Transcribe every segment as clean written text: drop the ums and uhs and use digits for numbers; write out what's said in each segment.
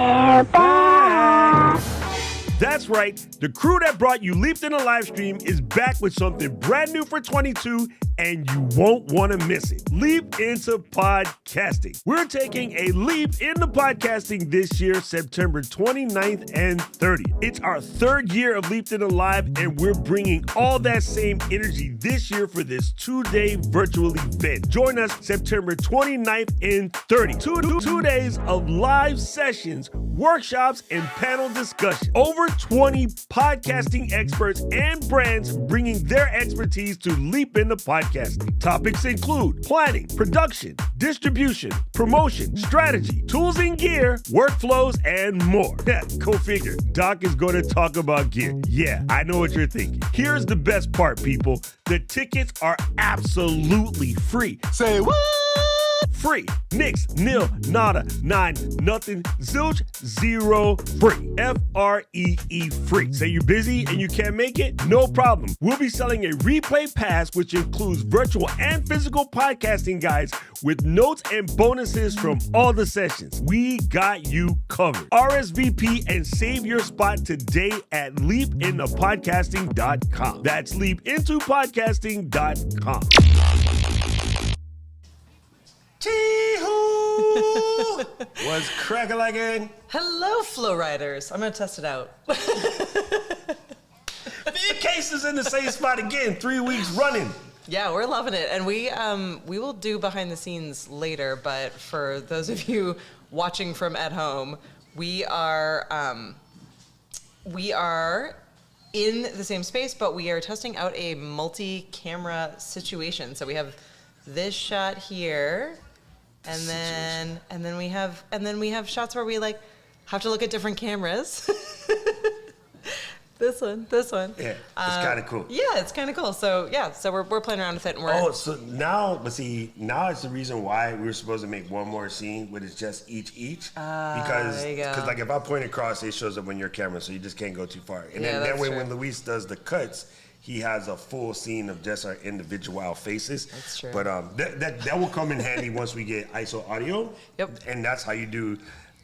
We're back. That's right. The crew that brought you Leaped in a live stream is back with something brand new for 22, and you won't want to miss it. Leap into podcasting. We're taking a leap into podcasting this year, September 29th and 30th. It's our third year of Leaped in a Live, and we're bringing all that same energy this year for this 2-day virtual event. Join us September 29th and 30th. Two days of live sessions, workshops, and panel discussion. Over 20 podcasting experts and brands bringing their expertise to leap into podcasting. Topics include planning, production, distribution, promotion, strategy, tools and gear, workflows, and more. Yeah, go figure. Doc is going to talk about gear. Yeah, I know what you're thinking. Here's the best part, people. The tickets are absolutely free. Say what? Free. Nix, nil, nada, nine, nothing, zilch, zero, free. F-R-E-E, free. Say you're busy and you can't make it? No problem. We'll be selling a replay pass, which includes virtual and physical podcasting guides with notes and bonuses from all the sessions. We got you covered. RSVP and save your spot today at leapintopodcasting.com. That's leapintopodcasting.com. Chee-hoo! What's crackin'? Hello, Flow Riders. I'm going to test it out. Big cases in the same spot again, 3 weeks running. Yeah, we're loving it. And we will do behind the scenes later, but for those of you watching from at home, we are in the same space, but we are testing out a multi-camera situation. So we have this shot here. And then we have shots where we like have to look at different cameras. This one. Yeah, it's kind of cool. Yeah, it's kind of cool. So we're playing around with it, and we're so now it's the reason why we were supposed to make one more scene, but it's just each because like if I point across, it shows up on your camera, so you just can't go too far. And then that way, when Luis does the cuts, he has a full scene of just our individual faces. That's true. But that will come in handy once we get ISO audio. Yep. And that's how you do.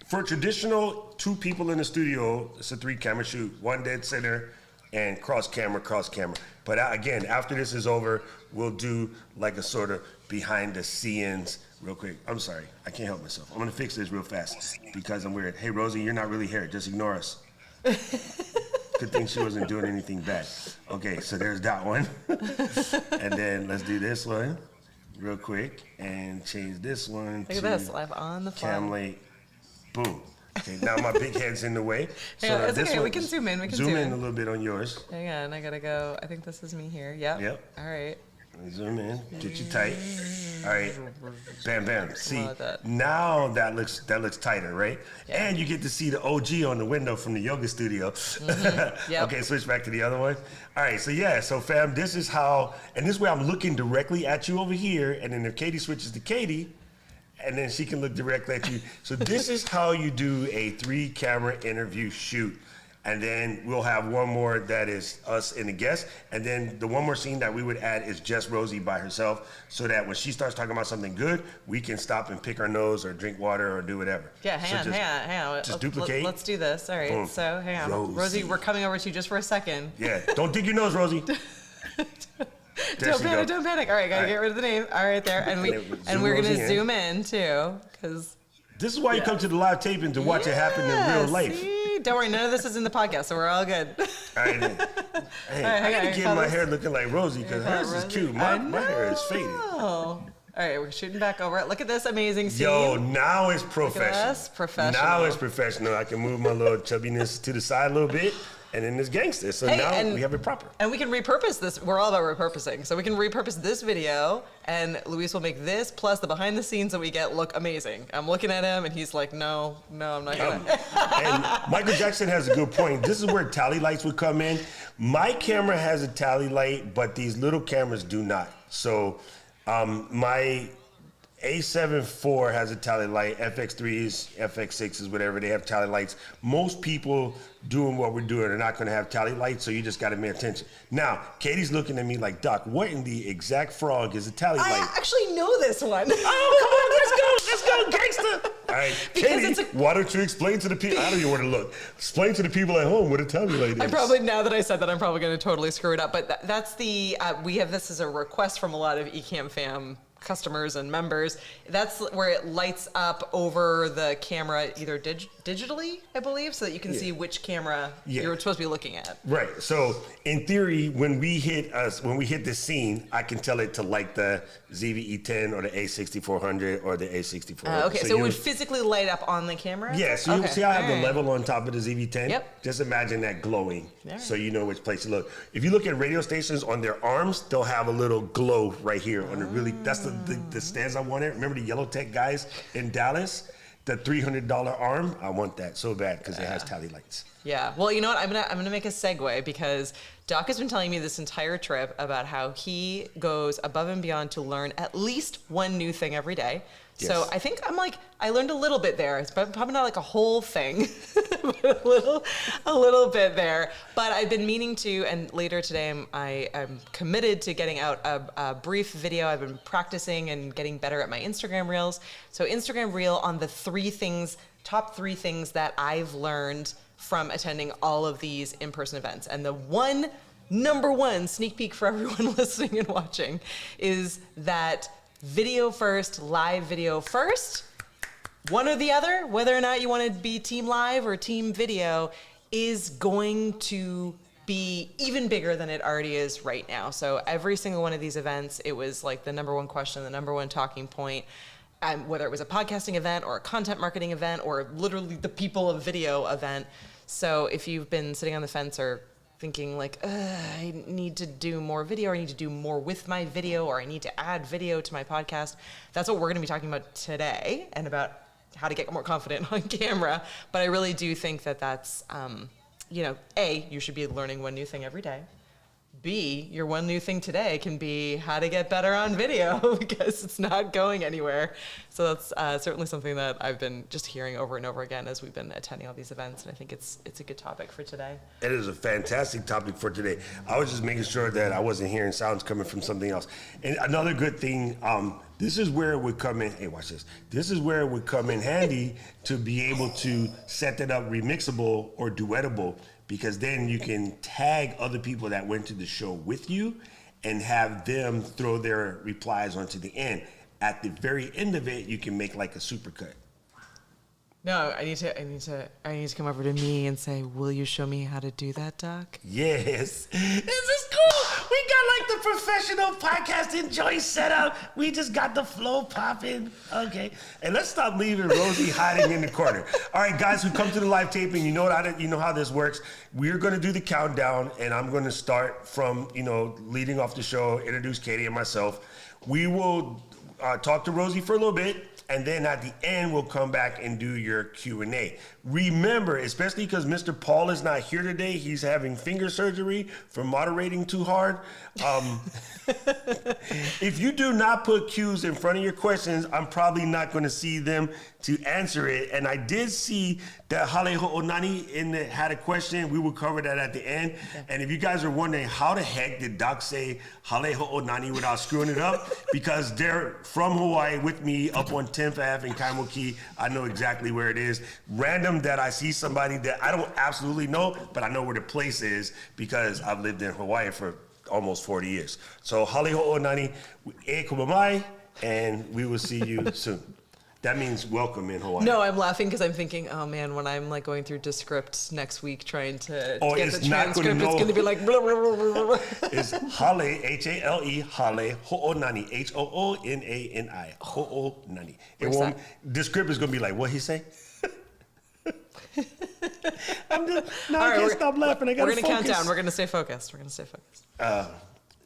For traditional 2 people in the studio, it's a 3-camera shoot, 1 dead center, and cross camera. But again, after this is over, we'll do like a sort of behind the scenes real quick. I'm sorry, I can't help myself. I'm gonna fix this real fast because I'm weird. Hey, Rosie, you're not really here. Just ignore us. Good thing she wasn't doing anything bad. Okay, so there's that one. And then let's do this one real quick and change this one Look at this, live on the fly. Cam late. Boom. Okay, now my big head's in the way. So it's okay, we can zoom in. Zoom in a little bit on yours. Hang on, I gotta go. I think this is me here. Yep. All right. Zoom in, get you tight. All right, bam, bam. See, now that looks tighter, right? Yeah. And you get to see the OG on the window from the yoga studio. Mm-hmm. Yep. Okay, switch back to the other one. All right, so fam, this is how, and this way I'm looking directly at you over here, and then if Katie switches to Katie, and then she can look directly at you. So this is how you do a 3-camera interview shoot. And then we'll have one more that is us and a guest. And then the one more scene that we would add is just Rosie by herself, so that when she starts talking about something good, we can stop and pick our nose or drink water or do whatever. Yeah, hang on. Just duplicate. Let's do this. All right, boom. So hang on. Rosie, we're coming over to you just for a second. Yeah, don't dig your nose, Rosie. Don't panic. All right, gotta get rid of the name. All right, there. And we're gonna zoom in too, because this is why you come to the live taping to watch it happen in real life. See? Don't worry, none of this is in the podcast, so we're all good. All right, then. Hey, I gotta get my hair looking like Rosie because hers is cute. My hair is faded. All right, we're shooting back over it. Look at this amazing scene. Yo, now it's professional. Look at this, professional. Now it's professional. I can move my little chubbiness to the side a little bit. And then it's gangster. So now we have it proper. And we can repurpose this. We're all about repurposing. So we can repurpose this video, and Luis will make this plus the behind the scenes that we get look amazing. I'm looking at him, and he's like, no, I'm not gonna. And Michael Jackson has a good point. This is where tally lights would come in. My camera has a tally light, but these little cameras do not. So my A7 IV has a tally light, FX3s, FX6s, whatever, they have tally lights. Most people doing what we're doing are not going to have tally lights, so you just got to pay attention. Now, Katie's looking at me like, Doc, what in the exact frog is a tally light? I actually know this one. Oh, come on, let's go. Let's go, gangster. All right, Katie, why don't you explain to the people? I don't even want to look. Explain to the people at home what a tabulator is. Now that I said that, I'm probably going to totally screw it up. But that's the, we have this as a request from a lot of Ecamm fam customers and members. That's where it lights up over the camera, either digitally, I believe, so that you can see which camera you're supposed to be looking at. Right. So in theory, when we hit the scene, I can tell it to light the ZVE10 or the A6400 or the A6400. Okay, so it would physically light up on the camera? Yeah, so you see I have the level on top of the ZV10? Yep. Just imagine that glowing so you know which place to look. If you look at radio stations on their arms, they'll have a little glow right here on the that's the stands I wanted. Remember the Yellow Tech guys in Dallas? The $300 arm? I want that so bad because it has tally lights. Yeah. Well, you know what? I'm gonna make a segue because Doc has been telling me this entire trip about how he goes above and beyond to learn at least one new thing every day. Yes. So I think I learned a little bit there. It's probably not like a whole thing, but a little bit there. But I've been meaning to, and later today I'm committed to getting out a brief video. I've been practicing and getting better at my Instagram reels. So Instagram reel on the top three things that I've learned from attending all of these in-person events. And the number one sneak peek for everyone listening and watching is that video first, live video first, one or the other, whether or not you want to be team live or team video, is going to be even bigger than it already is right now. So every single one of these events, it was like the number one question, the number one talking point, whether it was a podcasting event or a content marketing event or literally the people of video event. So if you've been sitting on the fence or thinking like, I need to do more video, or I need to do more with my video, or I need to add video to my podcast, that's what we're going to be talking about today, and about how to get more confident on camera. But I really do think that that's, A, you should be learning one new thing every day. B, your one new thing today can be how to get better on video because it's not going anywhere. So that's certainly something that I've been just hearing over and over again as we've been attending all these events, and I think it's a good topic for today. It is a fantastic topic for today. I was just making sure that I wasn't hearing sounds coming from something else. And another good thing, this is where it would come in. Hey, watch this. This is where it would come in handy to be able to set that up remixable or duettable, because then you can tag other people that went to the show with you and have them throw their replies onto the end. At the very end of it, you can make like a supercut. No, I need to come over to me and say, will you show me how to do that, Doc? Yes. This is cool. We got like the professional podcasting joint set up. We just got the flow popping. Okay. And let's stop leaving Rosie hiding in the corner. All right, guys who come to the live taping, you know how this works. We're going to do the countdown, and I'm going to start from, leading off the show, introduce Katie and myself. We will talk to Rosie for a little bit, and then at the end, we'll come back and do your Q&A. Remember, especially because Mr. Paul is not here today, he's having finger surgery for moderating too hard. If you do not put Q's in front of your questions, I'm probably not going to see them to answer it. And I did see that Hale Ho'onani had a question. We will cover that at the end. Okay. And if you guys are wondering, how the heck did Doc say Hale Ho'onani without screwing it up? Because they're from Hawaii with me up on 10th Ave in Kaimoki. I know exactly where it is. Random that I see somebody that I don't absolutely know, but I know where the place is because I've lived in Hawaii for almost 40 years. So Hale Ho'onani, e kumamai, and we will see you soon. That means welcome in Hawaii. No, I'm laughing because I'm thinking, oh man, when I'm like going through Descript next week trying to get the transcript, it's going to be like blah, blah, blah, blah, blah. It's Hale, H-A-L-E, Hale Ho'onani, H-O-O-N-A-N-I, Ho'onani. It won't. Descript is going to be like, what he say? I can't stop laughing. I got to focus. We're going to count down. We're going to stay focused.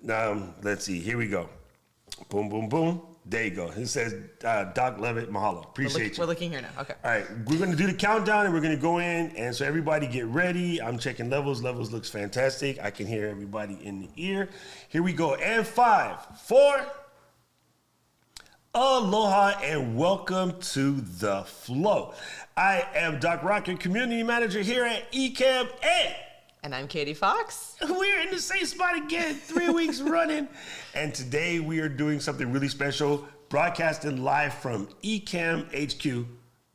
Now, let's see. Here we go. Boom, boom, boom. There you go. It says, Doc Levitt, mahalo. Appreciate you. We're looking here now. Okay. All right. We're going to do the countdown, and we're going to go in. And so everybody get ready. I'm checking levels. Levels looks fantastic. I can hear everybody in the ear. Here we go. And 5, 4, aloha, and welcome to The Flow. I am Doc Rocker, Community Manager here at Ecamm, and I'm Katie Fawkes. We're in the same spot again, 3 weeks running. And today we are doing something really special. broadcasting live from Ecamm HQ.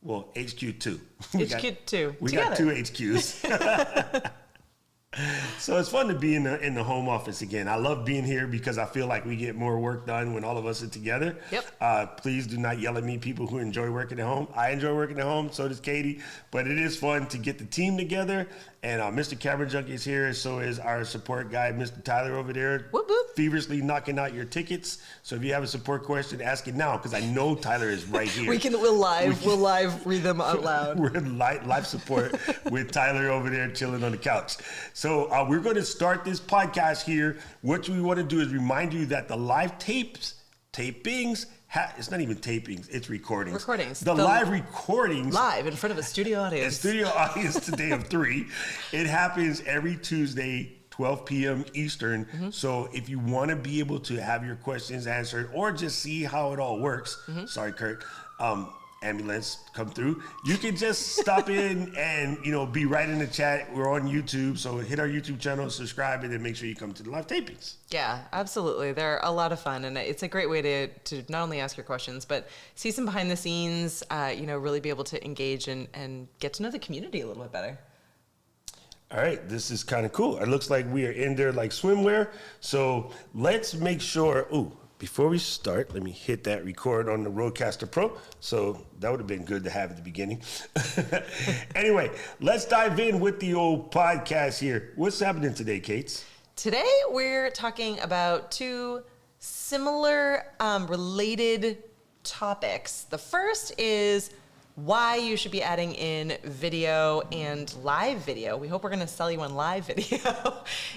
Well, HQ2. HQ2. We got 2 HQs. So it's fun to be in the home office again. I love being here because I feel like we get more work done when all of us are together. Yep. Please do not yell at me, people who enjoy working at home. I enjoy working at home, so does Katie. But it is fun to get the team together. And Mr. Camera Junkie is here, so is our support guy, Mr. Tyler over there, whoop, whoop. feverishly knocking out your tickets. So if you have a support question, ask it now, because I know Tyler is right here. We'll live read them out loud. We're in live support with Tyler over there chilling on the couch. So we're going to start this podcast here. What we want to do is remind you that the live tapings, it's not even tapings, it's recordings. The live recordings. Live in front of a studio audience. A studio audience today of 3. It happens every Tuesday, 12 p.m. Eastern. Mm-hmm. So if you want to be able to have your questions answered or just see how it all works, sorry, Kurt, ambulance come through, you can just stop in and be right in the chat. We're on YouTube, so hit our YouTube channel, subscribe, and then make sure you come to the live tapings. Yeah, absolutely. They're a lot of fun, and it's a great way to not only ask your questions, but see some behind the scenes, really be able to engage and get to know the community a little bit better. All right, this is kind of cool. It looks like we are in there like swimwear, so let's make sure, before we start, let me hit that record on the Rodecaster Pro. So that would have been good to have at the beginning. Anyway, let's dive in with the old podcast here. What's happening today, Kates? Today, we're talking about 2 similar related topics. The first is why you should be adding in video and live video. We hope we're going to sell you on live video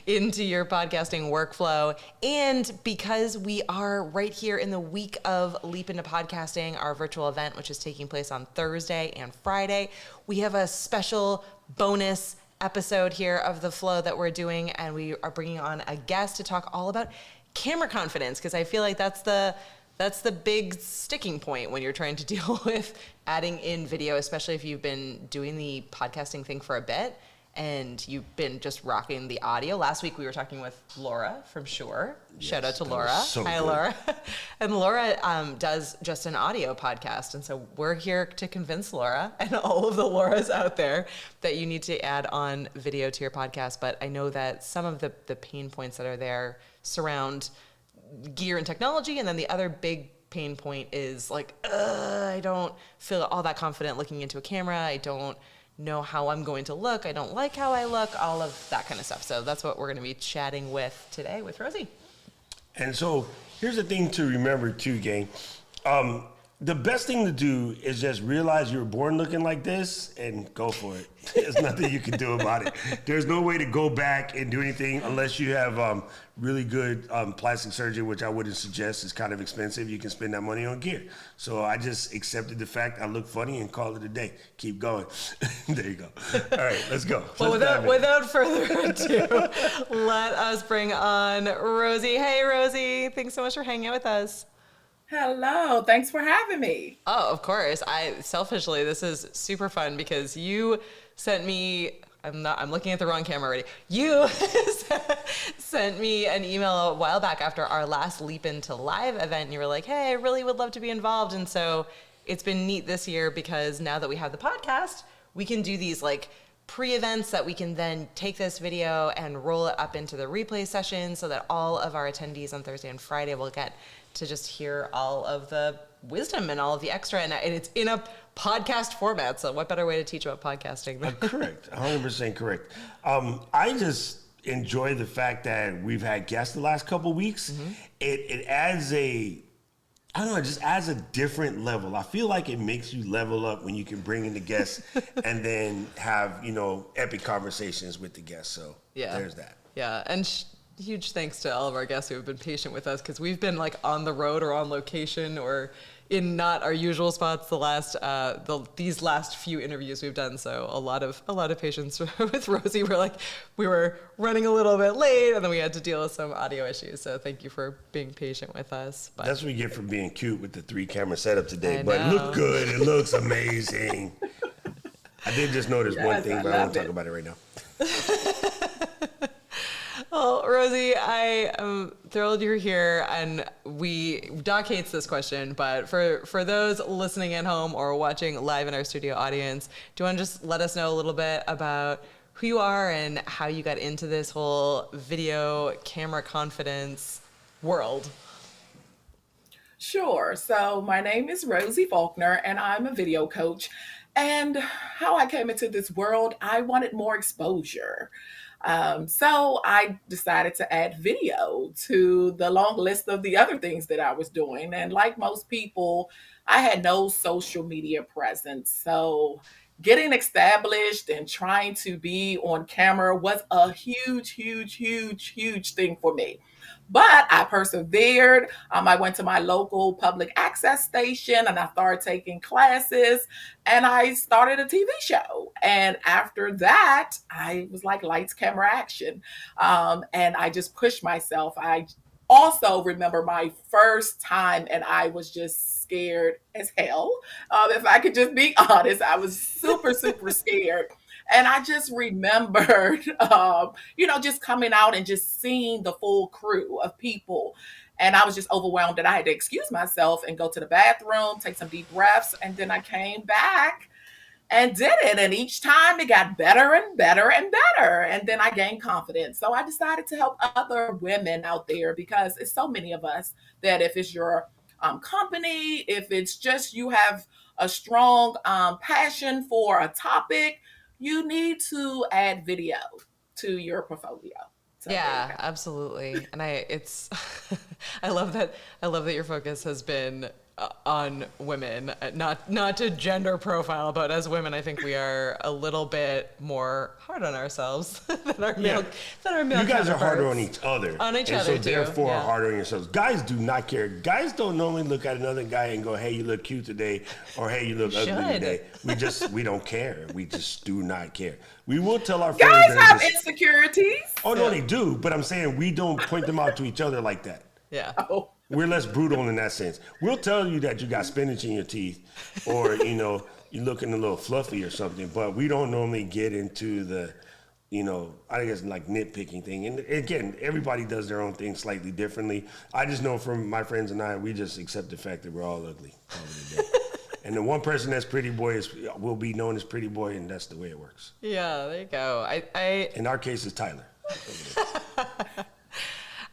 into your podcasting workflow. And because we are right here in the week of Leap into Podcasting, our virtual event, which is taking place on Thursday and Friday, we have a special bonus episode here of The Flow that we're doing, and we are bringing on a guest to talk all about camera confidence, because I feel like that's the big sticking point when you're trying to deal with adding in video, especially if you've been doing the podcasting thing for a bit and you've been just rocking the audio. Last week we were talking with Laura from Shure. Yes, shout out to Laura. Hi, good. Laura. And Laura does just an audio podcast. And so we're here to convince Laura and all of the Lauras out there that you need to add on video to your podcast. But I know that some of the pain points that are there surround gear and technology, and then the other big pain point is like, I don't feel all that confident looking into a camera. I don't know how I'm going to look. I don't like how I look, all of that kind of stuff. So that's what we're going to be chatting with today with Rosie. And so here's the thing to remember too, gang. The best thing to do is just realize you were born looking like this and go for it. There's nothing you can do about it. There's no way to go back and do anything unless you have really good plastic surgery, which I wouldn't suggest. It's kind of expensive. You can spend that money on gear. So I just accepted the fact I look funny and call it a day. Keep going. There you go. All right, let's go. Well, without further ado, let us bring on Rosie. Hey, Rosie. Thanks so much for hanging out with us. Hello, thanks for having me. Oh, of course. Selfishly, this is super fun because you sent me, I'm looking at the wrong camera already. You sent me an email a while back after our last Leap Into Live event, and you were like, hey, I really would love to be involved. And so it's been neat this year because now that we have the podcast, we can do these like pre-events that we can then take this video and roll it up into the replay session so that all of our attendees on Thursday and Friday will get to just hear all of the wisdom and all of the extra, and it's in a podcast format. So what better way to teach about podcasting? Correct, 100% correct. I just enjoy the fact that we've had guests the last couple weeks. Mm-hmm. It adds it just adds a different level. I feel like it makes you level up when you can bring in the guests and then have, epic conversations with the guests. So there's that. Yeah, and huge thanks to all of our guests who have been patient with us because we've been like on the road or on location or in not our usual spots these last few interviews we've done. So a lot of patience with Rosie. We were running a little bit late and then we had to deal with some audio issues. So thank you for being patient with us. But that's what we get for being cute with the 3-camera setup today. But it looked good. It looks amazing. I did just notice one thing, but I won't talk about it right now. Well, Rosie, I am thrilled you're here, and Doc hates this question, but for those listening at home or watching live in our studio audience, do you want to just let us know a little bit about who you are and how you got into this whole video camera confidence world? Sure. So my name is Rosie Faulkner, and I'm a video coach. And how I came into this world, I wanted more exposure. So I decided to add video to the long list of the other things that I was doing. And like most people, I had no social media presence. So getting established and trying to be on camera was a huge, huge, huge, huge thing for me. But I persevered. I went to my local public access station and I started taking classes and I started a TV show. And after that, I was like lights, camera, action. And I just pushed myself. I also remember my first time and I was just scared as hell. If I could just be honest, I was super, super scared. And I just remembered, just coming out and just seeing the full crew of people. And I was just overwhelmed that I had to excuse myself and go to the bathroom, take some deep breaths. And then I came back and did it. And each time it got better and better and better. And then I gained confidence. So I decided to help other women out there because it's so many of us that if it's your company, if it's just you have a strong passion for a topic, you need to add video to your portfolio. So there you Yeah, go. absolutely. And it's I love that your focus has been on women, not to gender profile, but as women, I think we are a little bit more hard on ourselves than our male Yeah. than our male You guys are harder on counterparts. each other. On each and other, so too, therefore yeah. harder on yourselves. Guys do not care. Guys don't normally look at another guy and go, hey, you look cute today, or hey, you look ugly Should. today. We don't care. We just do not care. We will tell our friends Guys that have it's insecurities. oh no, they do, but I'm saying we don't point them out to each other like that. Yeah. Oh, We're less brutal in that sense. We'll tell you that you got spinach in your teeth, or you're looking a little fluffy or something. But we don't normally get into the, I guess like nitpicking thing. And again, everybody does their own thing slightly differently. I just know from my friends and I, we just accept the fact that we're all ugly. All of the day. And the one person that's pretty boy will be known as pretty boy, and that's the way it works. Yeah, there you go. I In our case, it's Tyler.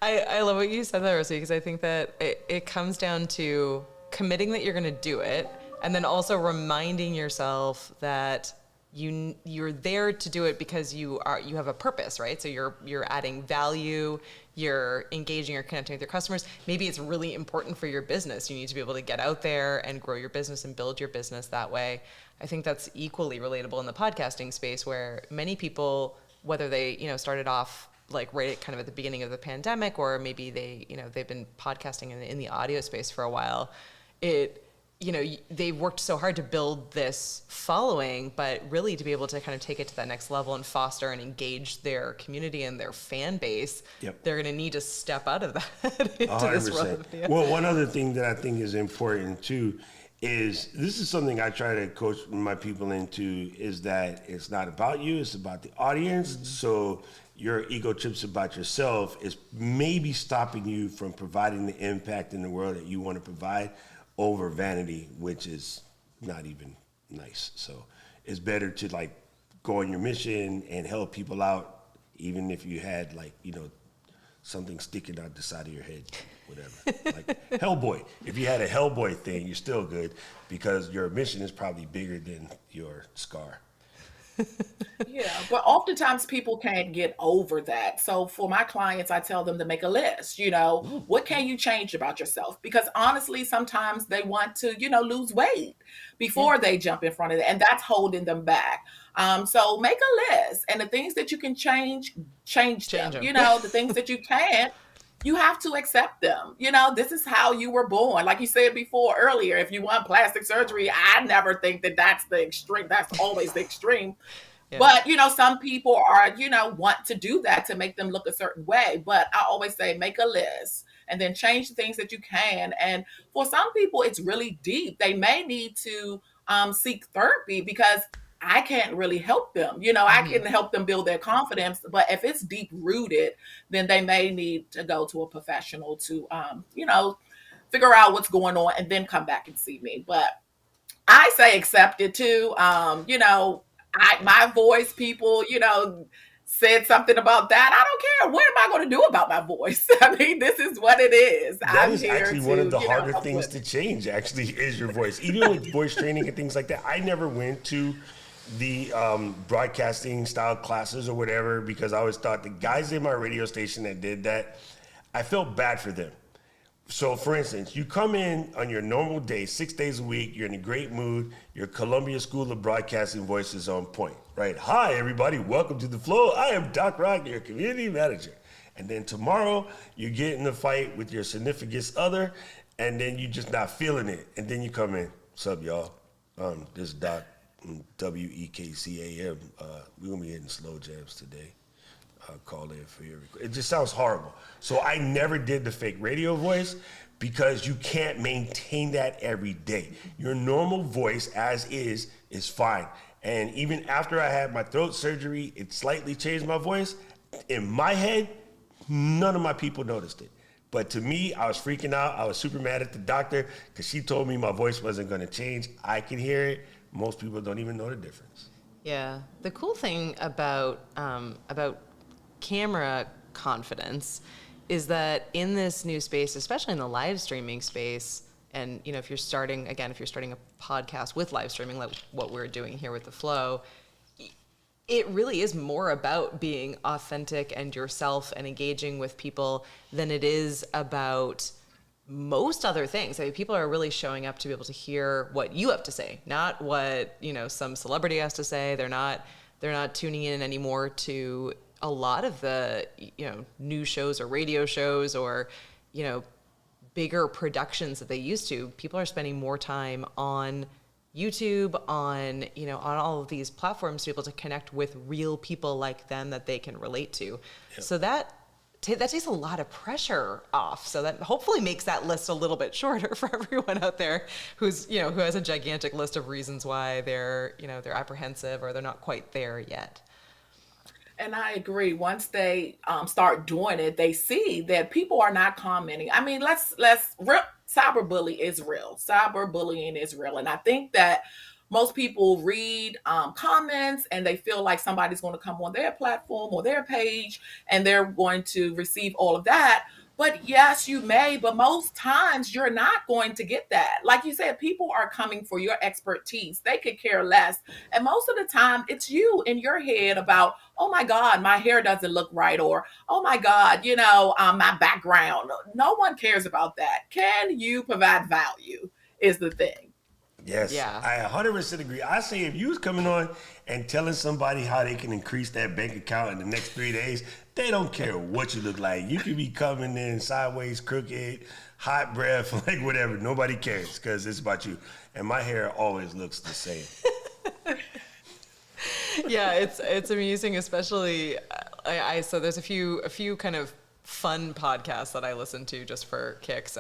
I love what you said there, Rosie, because I think that it comes down to committing that you're going to do it, and then also reminding yourself that you're there to do it because you have a purpose, right? So you're adding value, you're engaging or connecting with your customers. Maybe it's really important for your business. You need to be able to get out there and grow your business and build your business that way. I think that's equally relatable in the podcasting space, where many people, whether they started off like right kind of at the beginning of the pandemic, or maybe they've been podcasting in the audio space for a while, they've worked so hard to build this following, but really to be able to kind of take it to that next level and foster and engage their community and their fan base, Yep. they're going to need to step out of that into this 100%. world of video. Well, one other thing that I think is important too is this is something I try to coach my people into, is that it's not about you, it's about the audience. So your ego trips about yourself is maybe stopping you from providing the impact in the world that you want to provide over vanity, which is not even nice. So it's better to like go on your mission and help people out, even if you had something sticking out the side of your head, whatever. Like Hellboy. If you had a Hellboy thing, you're still good because your mission is probably bigger than your scar. yeah, but oftentimes people can't get over that. So for my clients, I tell them to make a list. What can you change about yourself? Because honestly, sometimes they want to, lose weight before they jump in front of it, and that's holding them back. So make a list, and the things that you can change them. Change 'em. The things that you can't, you have to accept them. This is how you were born. Like you said before earlier, if you want plastic surgery, I never think that that's the extreme. That's always the extreme. Yeah. But, some people are, want to do that to make them look a certain way. But I always say, make a list and then change the things that you can. And for some people, it's really deep. They may need to seek therapy because I can't really help them. I can help them build their confidence, but if it's deep rooted, then they may need to go to a professional to, figure out what's going on and then come back and see me. But I say accept it too. My voice people, said something about that. I don't care. What am I going to do about my voice? I mean, this is what it is. That I'm is here actually to, one of the harder help things to women. change, actually, is your voice. Even with voice training and things like that, I never went to the broadcasting style classes or whatever because I always thought the guys in my radio station that did that, I felt bad for them. So, for instance, you come in on your normal day, 6 days a week, you're in a great mood, your Columbia School of Broadcasting voice is on point, right? Hi, everybody, welcome to the flow. I am Doc Rock, your community manager. And then tomorrow, you get in a fight with your significant other, and then you just not feeling it. And then you come in, what's up, y'all? This is Doc, WEKCAM. We're going to be hitting slow jams today. Call in for your request. It just sounds horrible. So I never did the fake radio voice because you can't maintain that every day. Your normal voice as is fine. And even after I had my throat surgery, it slightly changed my voice. In my head, none of my people noticed it. But to me, I was freaking out. I was super mad at the doctor because she told me my voice wasn't going to change. I can hear it. Most people don't even know the difference. Yeah. The cool thing about camera confidence is that in this new space, especially in the live streaming space, and if you're starting a podcast with live streaming, like what we're doing here with the Flow, it really is more about being authentic and yourself and engaging with people than it is about most other things. I mean, people are really showing up to be able to hear what you have to say, not what some celebrity has to say. They're not tuning in anymore to a lot of the news shows or radio shows or bigger productions that they used to. People are spending more time on YouTube, on all of these platforms to be able to connect with real people like them that they can relate to. Yep. So that takes a lot of pressure off. So that hopefully makes that list a little bit shorter for everyone out there who has a gigantic list of reasons why they're apprehensive or they're not quite there yet. And I agree. Once they start doing it, they see that people are not commenting. I mean, cyberbullying is real. Cyberbullying is real, and I think that most people read comments and they feel like somebody's going to come on their platform or their page and they're going to receive all of that. But yes, you may, but most times you're not going to get that. Like you said, people are coming for your expertise. They could care less. And most of the time, it's you in your head about, oh my God, my hair doesn't look right. Or, oh my God, my background. No one cares about that. Can you provide value is the thing. Yes, yeah. I 100% agree. I say if you was coming on and telling somebody how they can increase that bank account in the next 3 days, they don't care what you look like. You could be coming in sideways, crooked, hot breath, like whatever. Nobody cares because it's about you. And my hair always looks the same. Yeah, it's amusing, especially so there's a few kind of fun podcasts that I listen to just for kicks.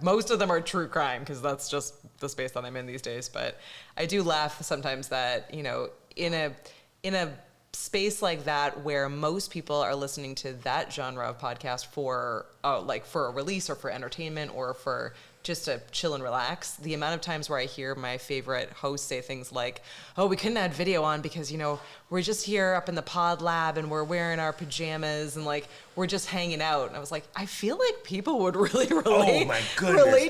Most of them are true crime because that's just the space that I'm in these days. But I do laugh sometimes that in a space like that where most people are listening to that genre of podcast for a release or for entertainment or for just to chill and relax, the amount of times where I hear my favorite hosts say things like, oh, we couldn't add video on because, we're just here up in the pod lab and we're wearing our pajamas and we're just hanging out. And I was like, I feel like people would really relate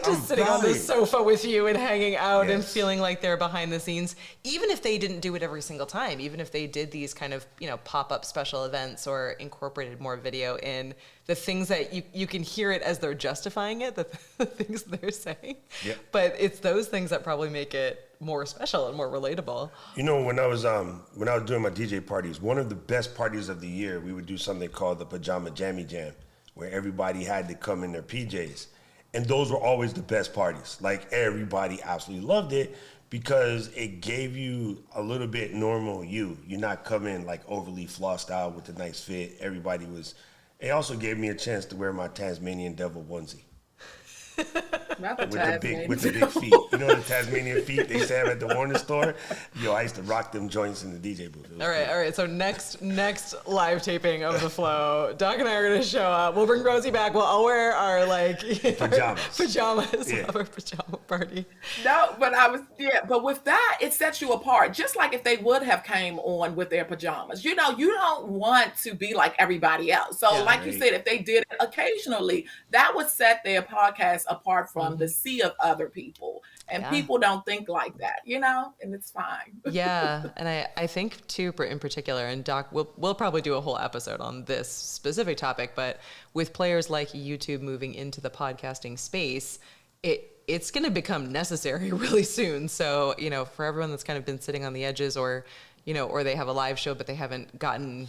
to sitting on the sofa with you and hanging out and feeling like they're behind the scenes, even if they didn't do it every single time, even if they did these kind of, pop-up special events or incorporated more video in the things that you can hear it as they're justifying it, the things they're saying. Yep. But it's those things that probably make it more special and more relatable. When I was doing my DJ parties, one of the best parties of the year, we would do something called the Pajama Jammy Jam, where everybody had to come in their PJs. And those were always the best parties. Like, everybody absolutely loved it because it gave you a little bit normal you. You're not coming overly flossed out with a nice fit. It also gave me a chance to wear my Tasmanian devil onesie. Not the with the Tasmanian. big feet. You know the Tasmanian feet they used to have at the Warner store? Yo, I used to rock them joints in the DJ booth. All right. So next live taping of the flow, Doc and I are gonna show up. We'll bring Rosie back. We'll all wear our pajamas. Yeah. Our pajama party. No, but with that, it sets you apart. Just like if they would have came on with their pajamas. You don't want to be like everybody else. So like you said, if they did it occasionally, that would set their podcast apart from the sea of other people. And people don't think like that, and it's fine. Yeah, and I think too, in particular, and Doc, we'll probably do a whole episode on this specific topic, but with players like YouTube moving into the podcasting space, it's going to become necessary really soon. So, for everyone that's kind of been sitting on the edges or they have a live show, but they haven't gotten,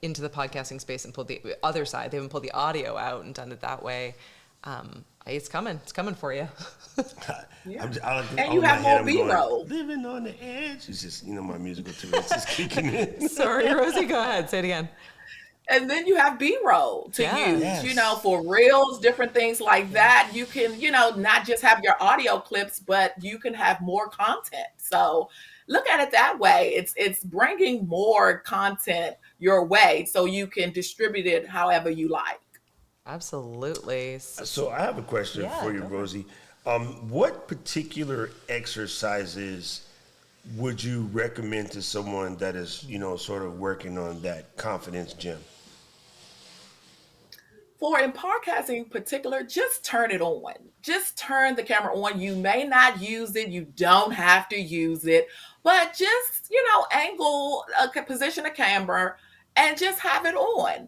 into the podcasting space and pulled the other side, they haven't pulled the audio out and done it that way. It's coming for you. Yeah. And you have more B-roll. Living on the edge. It's just, my musical too. It's just kicking in. Sorry, Rosie, go ahead. Say it again. And then you have B-roll to use, Yes. for reels, different things like that. You can, not just have your audio clips, but you can have more content. So look at it that way. It's bringing more content your way so you can distribute it however you like. Absolutely. So I have a question for you, Rosie. What particular exercises would you recommend to someone that is, sort of working on that confidence gym? In podcasting in particular, just turn it on. Just turn the camera on. You may not use it. You don't have to use it. But just, position a camera and just have it on,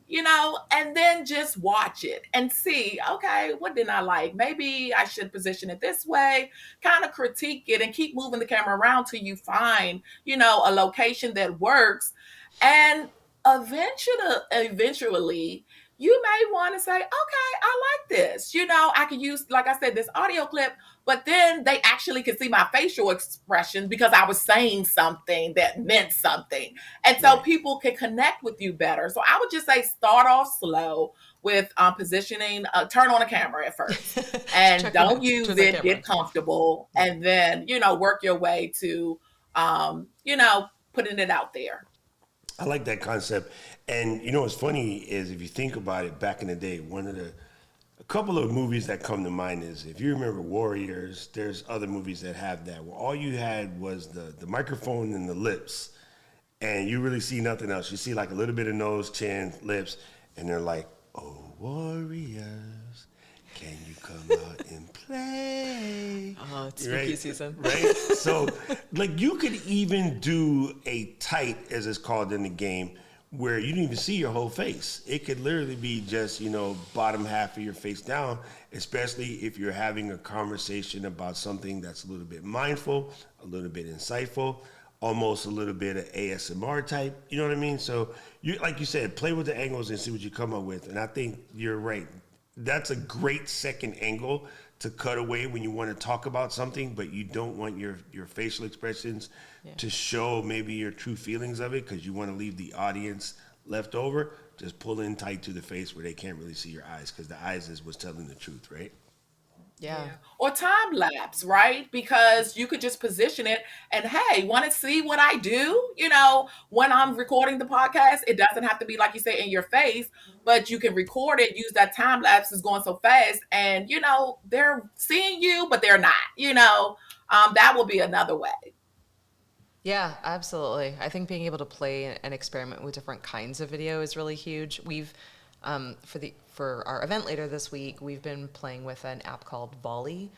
and then just watch it and see, okay, what didn't I like? Maybe I should position it this way, kind of critique it and keep moving the camera around till you find, a location that works. And eventually, you may want to say, okay, I like this. I could use, like I said, this audio clip, but then they actually could see my facial expression because I was saying something that meant something. And so people can connect with you better. So I would just say start off slow with positioning, turn on the camera at first and don't use it, get comfortable, and then, work your way to, putting it out there. I like that concept. And what's funny is if you think about it, back in the day, a couple of movies that come to mind is, if you remember Warriors, there's other movies that have that, where all you had was the microphone and the lips, and you really see nothing else. You see like a little bit of nose, chin, lips, and they're like, oh, warriors, can you come out and play? Oh, it's spooky season. Right? So, you could even do a tight, as it's called in the game, where you don't even see your whole face. It could literally be just, bottom half of your face down, especially if you're having a conversation about something that's a little bit mindful, a little bit insightful, almost a little bit of ASMR type. You know what I mean? So, like you said, play with the angles and see what you come up with. And I think you're right. That's a great second angle to cut away when you want to talk about something, but you don't want your facial expressions to show maybe your true feelings of it, because you want to leave the audience left over. Just pull in tight to the face where they can't really see your eyes, because the eyes is what's telling the truth, right? Yeah. Or time lapse, right? Because you could just position it and, hey, want to see what I do? When I'm recording the podcast, it doesn't have to be, like you say, in your face, but you can record it, use that time lapse is going so fast, and, they're seeing you, but they're not, that will be another way. Yeah, absolutely. I think being able to play and experiment with different kinds of video is really huge. We've, for our event later this week, we've been playing with an app called Volley.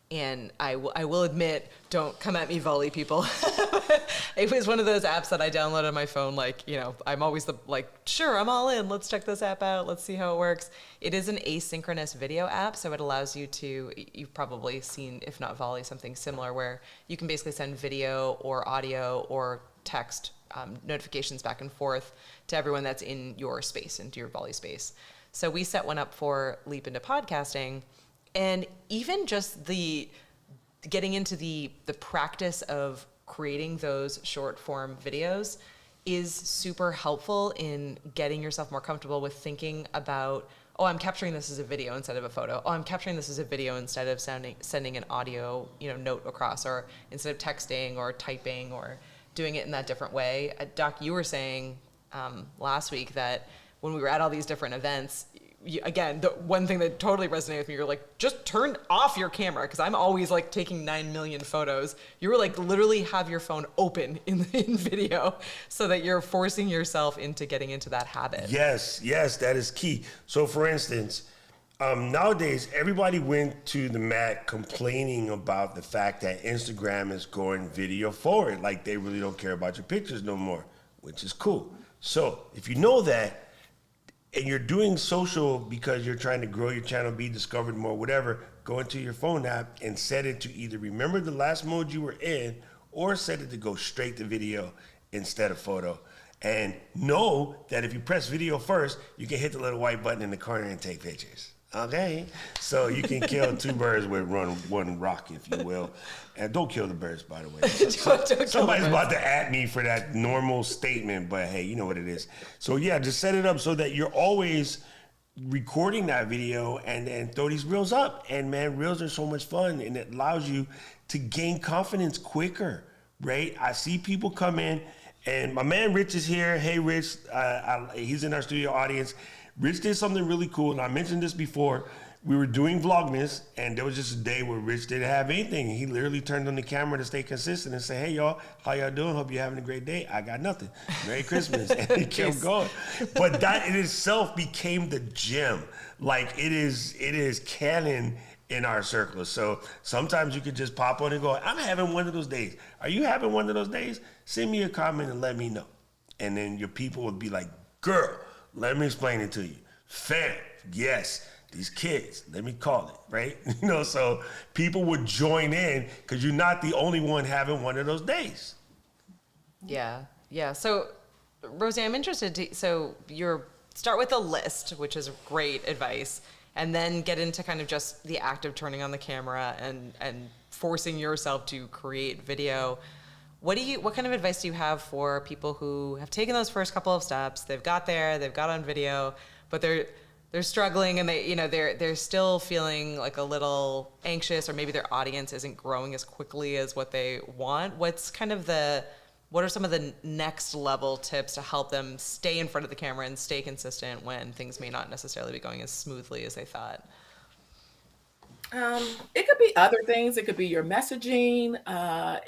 And I will admit, don't come at me, Volley people. It was one of those apps that I downloaded on my phone. I'm always sure, I'm all in. Let's check this app out. Let's see how it works. It is an asynchronous video app, so it allows you to, you've probably seen, if not Volley, something similar, where you can basically send video or audio or text notifications back and forth to everyone that's in your space, into your Volley space. So we set one up for Leap into Podcasting. And even just the getting into the practice of creating those short form videos is super helpful in getting yourself more comfortable with thinking about, oh, I'm capturing this as a video instead of a photo. Oh, I'm capturing this as a video instead of sending an audio, note across, or instead of texting or typing or doing it in that different way. Doc, you were saying last week that when we were at all these different events, again, the one thing that totally resonated with me, you're like, just turn off your camera, because I'm always like taking 9 million photos. You were like, literally have your phone open in video so that you're forcing yourself into getting into that habit. Yes, that is key. So for instance, nowadays, everybody went to the mat complaining about the fact that Instagram is going video forward. Like they really don't care about your pictures no more, which is cool. So if you know that, and you're doing social because you're trying to grow your channel, be discovered more, whatever, go into your phone app and set it to either remember the last mode you were in or set it to go straight to video instead of photo. And know that if you press video first, you can hit the little white button in the corner and take pictures. Okay? So you can kill 2 birds with one rock, if you will. And don't kill the birds, by the way. Somebody's about to at me for that normal statement, but hey, you know what it is. So yeah, just set it up so that you're always recording that video and then throw these reels up. And man, reels are so much fun, and it allows you to gain confidence quicker, right? I see people come in, and my man Rich is here. Hey, Rich, he's in our studio audience. Rich did something really cool, and I mentioned this before. We were doing Vlogmas, and there was just a day where Rich didn't have anything. He literally turned on the camera to stay consistent and say, hey, y'all, how y'all doing? Hope you're having a great day. I got nothing. Merry Christmas. And he kept going. But that in itself became the gem. Like, it is canon in our circles. So sometimes you could just pop on and go, I'm having one of those days. Are you having one of those days? Send me a comment and let me know. And then your people would be like, girl, let me explain it to you. Fam, yes, these kids, let me call it, right? So people would join in because you're not the only one having one of those days. Yeah. So, Rosie, I'm interested so start with a list, which is great advice, and then get into kind of just the act of turning on the camera and forcing yourself to create video. What kind of advice do you have for people who have taken those first couple of steps? They've got on video, but they're struggling, and they're still feeling like a little anxious, or maybe their audience isn't growing as quickly as what they want. What are some of the next level tips to help them stay in front of the camera and stay consistent when things may not necessarily be going as smoothly as they thought? It could be other things. It could be your messaging.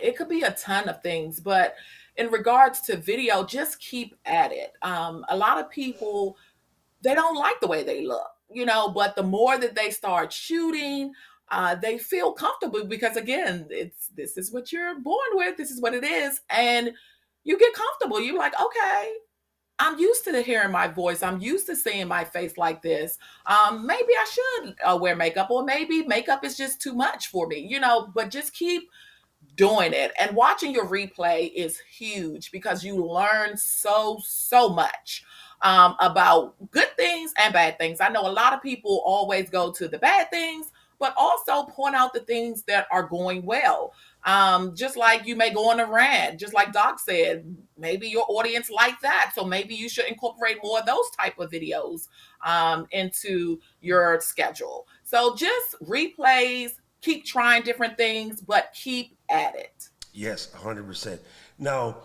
It could be a ton of things. But in regards to video, just keep at it. A lot of people, they don't like the way they look, but the more that they start shooting, they feel comfortable because, again, this is what you're born with. This is what it is. And you get comfortable. You're like, okay, I'm used to hearing my voice. I'm used to seeing my face like this. Maybe I should wear makeup, or maybe makeup is just too much for me, but just keep doing it. And watching your replay is huge because you learn so much about good things and bad things. I know a lot of people always go to the bad things, but also point out the things that are going well. Just like you may go on a rant, just like Doc said, maybe your audience like that. So maybe you should incorporate more of those type of videos into your schedule. So just replays, keep trying different things, but keep at it. Yes, 100%. Now,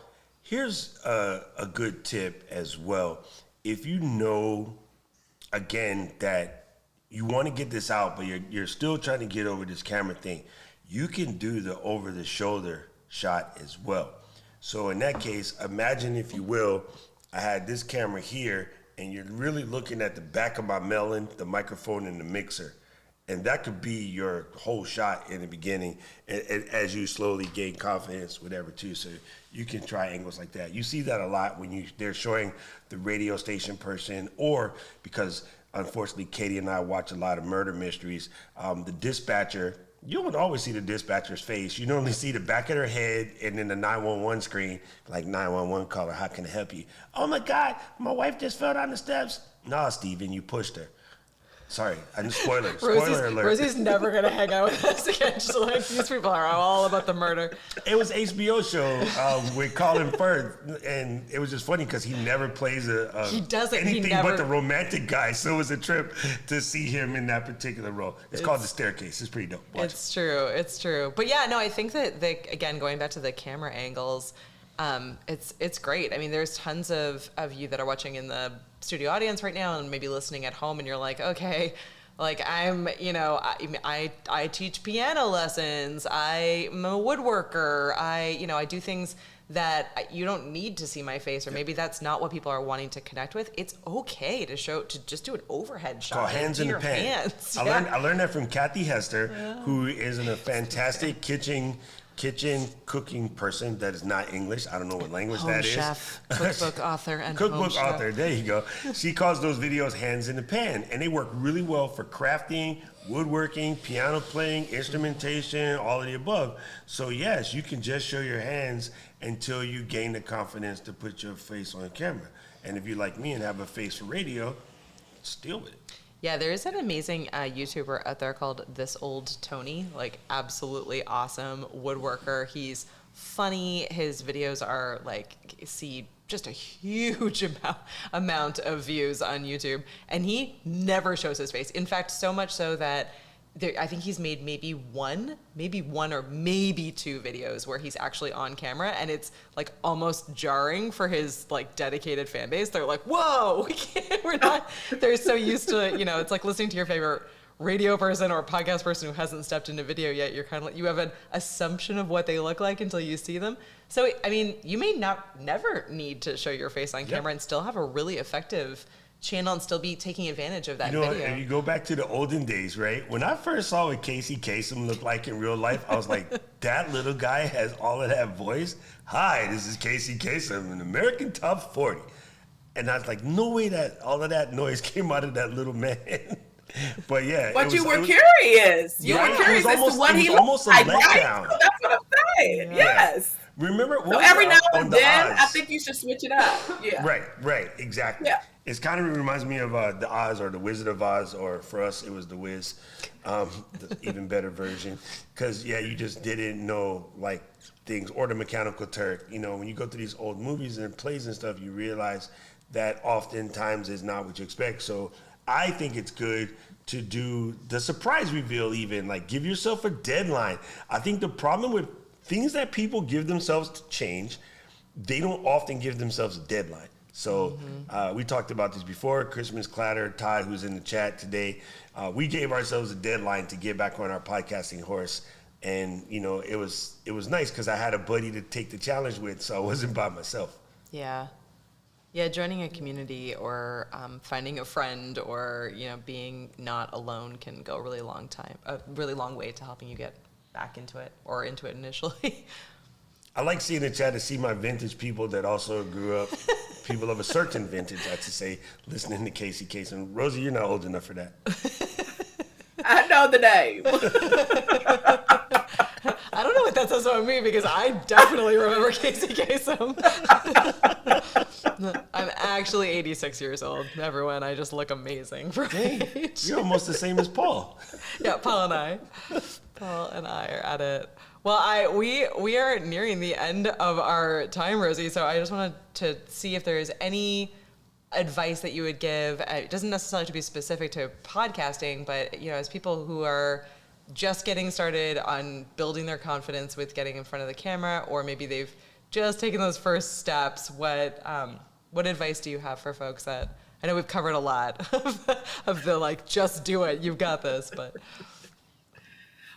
here's a good tip as well. If you know, again, that you want to get this out, but you're still trying to get over this camera thing, you can do the over-the-shoulder shot as well. So in that case, imagine, if you will, I had this camera here, and you're really looking at the back of my melon, the microphone, and the mixer. And that could be your whole shot in the beginning, and as you slowly gain confidence, whatever, too. So you can try angles like that. You see that a lot when they're showing the radio station person, or because, unfortunately, Katie and I watch a lot of murder mysteries, the dispatcher, you don't always see the dispatcher's face. You normally see the back of their head and then the 911 screen, like 911 caller, how can I help you? Oh my God, my wife just fell down the steps. Nah, Steven, you pushed her. Sorry, I'm spoiler alert. Rosie's never gonna hang out with us again. Just like these people are all about the murder. It was HBO show with Colin Firth, and it was just funny because he never plays He doesn't. anything He never, but the romantic guy. So it was a trip to see him in that particular role. It's called The Staircase. It's pretty dope. Watch It's true. It's true. But yeah, no, I think that again, going back to the camera angles, it's great. I mean, there's tons of you that are watching in the studio audience right now and maybe listening at home, and you're like, okay, like I teach piano lessons. I'm a woodworker. I do things that you don't need to see my face, or maybe that's not what people are wanting to connect with. It's okay to just do an overhead shot. Called Hands in the Pan. Hands. I learned that from Kathy Hester, who is a fantastic kitchen cooking person that is not English. I don't know what language Home that chef, is. cookbook author, and Cookbook home chef. author. There you go. She calls those videos Hands in the Pan, and they work really well for crafting, woodworking, piano playing, instrumentation, all of the above. So yes, you can just show your hands until you gain the confidence to put your face on camera. And if you're like me and have a face for radio, just deal with it. Yeah, there is an amazing YouTuber out there called This Old Tony, like absolutely awesome woodworker. He's funny. His videos are like, see just a huge amount of views on YouTube, and he never shows his face. In fact, so much so that I think he's made maybe one or maybe two videos where he's actually on camera, and it's like almost jarring for his like dedicated fan base. They're like, "Whoa, we're not." They're so used to, it's like listening to your favorite radio person or podcast person who hasn't stepped into video yet. You're kind of like, you have an assumption of what they look like until you see them. So I mean, you may never need to show your face on camera and still have a really effective channel and still be taking advantage of that video. If you go back to the olden days, right? When I first saw what Casey Kasem looked like in real life, I was like, that little guy has all of that voice. Hi, this is Casey Kasem, an American Top 40. And I was like, no way that all of that noise came out of that little man. But yeah. But you were curious. You were curious as to what he looked like, right? So that's what I'm saying. Yeah. Yes. Remember? So every now and then, Oz? I think you should switch it up. Yeah. Right, exactly. Yeah. It's kind of reminds me of the Oz or the Wizard of Oz, or for us it was the Wiz, the even better version. Because you just didn't know like things, or the Mechanical Turk. When you go through these old movies and plays and stuff, you realize that oftentimes is not what you expect. So I think it's good to do the surprise reveal, even like give yourself a deadline. I think the problem with things that people give themselves to change, they don't often give themselves a deadline. So we talked about this before. Christmas Clatter, Todd, who's in the chat today, we gave ourselves a deadline to get back on our podcasting horse. And, it was nice because I had a buddy to take the challenge with, so I wasn't by myself. Yeah. Yeah, joining a community or finding a friend or, being not alone can go a really long way to helping you get back into it or into it initially. I like seeing the chat to see my vintage people that also grew up, people of a certain vintage, I should say, listening to Casey Kasem. Rosie, you're not old enough for that. I know the name. I don't know what that says about me because I definitely remember Casey Kasem. I'm actually 86 years old, everyone. I just look amazing for my age. You're almost the same as Paul. Yeah, Paul and I are at it. Well, we are nearing the end of our time, Rosie. So I just wanted to see if there is any advice that you would give. It doesn't necessarily have to be specific to podcasting, but as people who are just getting started on building their confidence with getting in front of the camera, or maybe they've just taken those first steps, what advice do you have for folks that, I know we've covered a lot of the like, just do it, you've got this, but.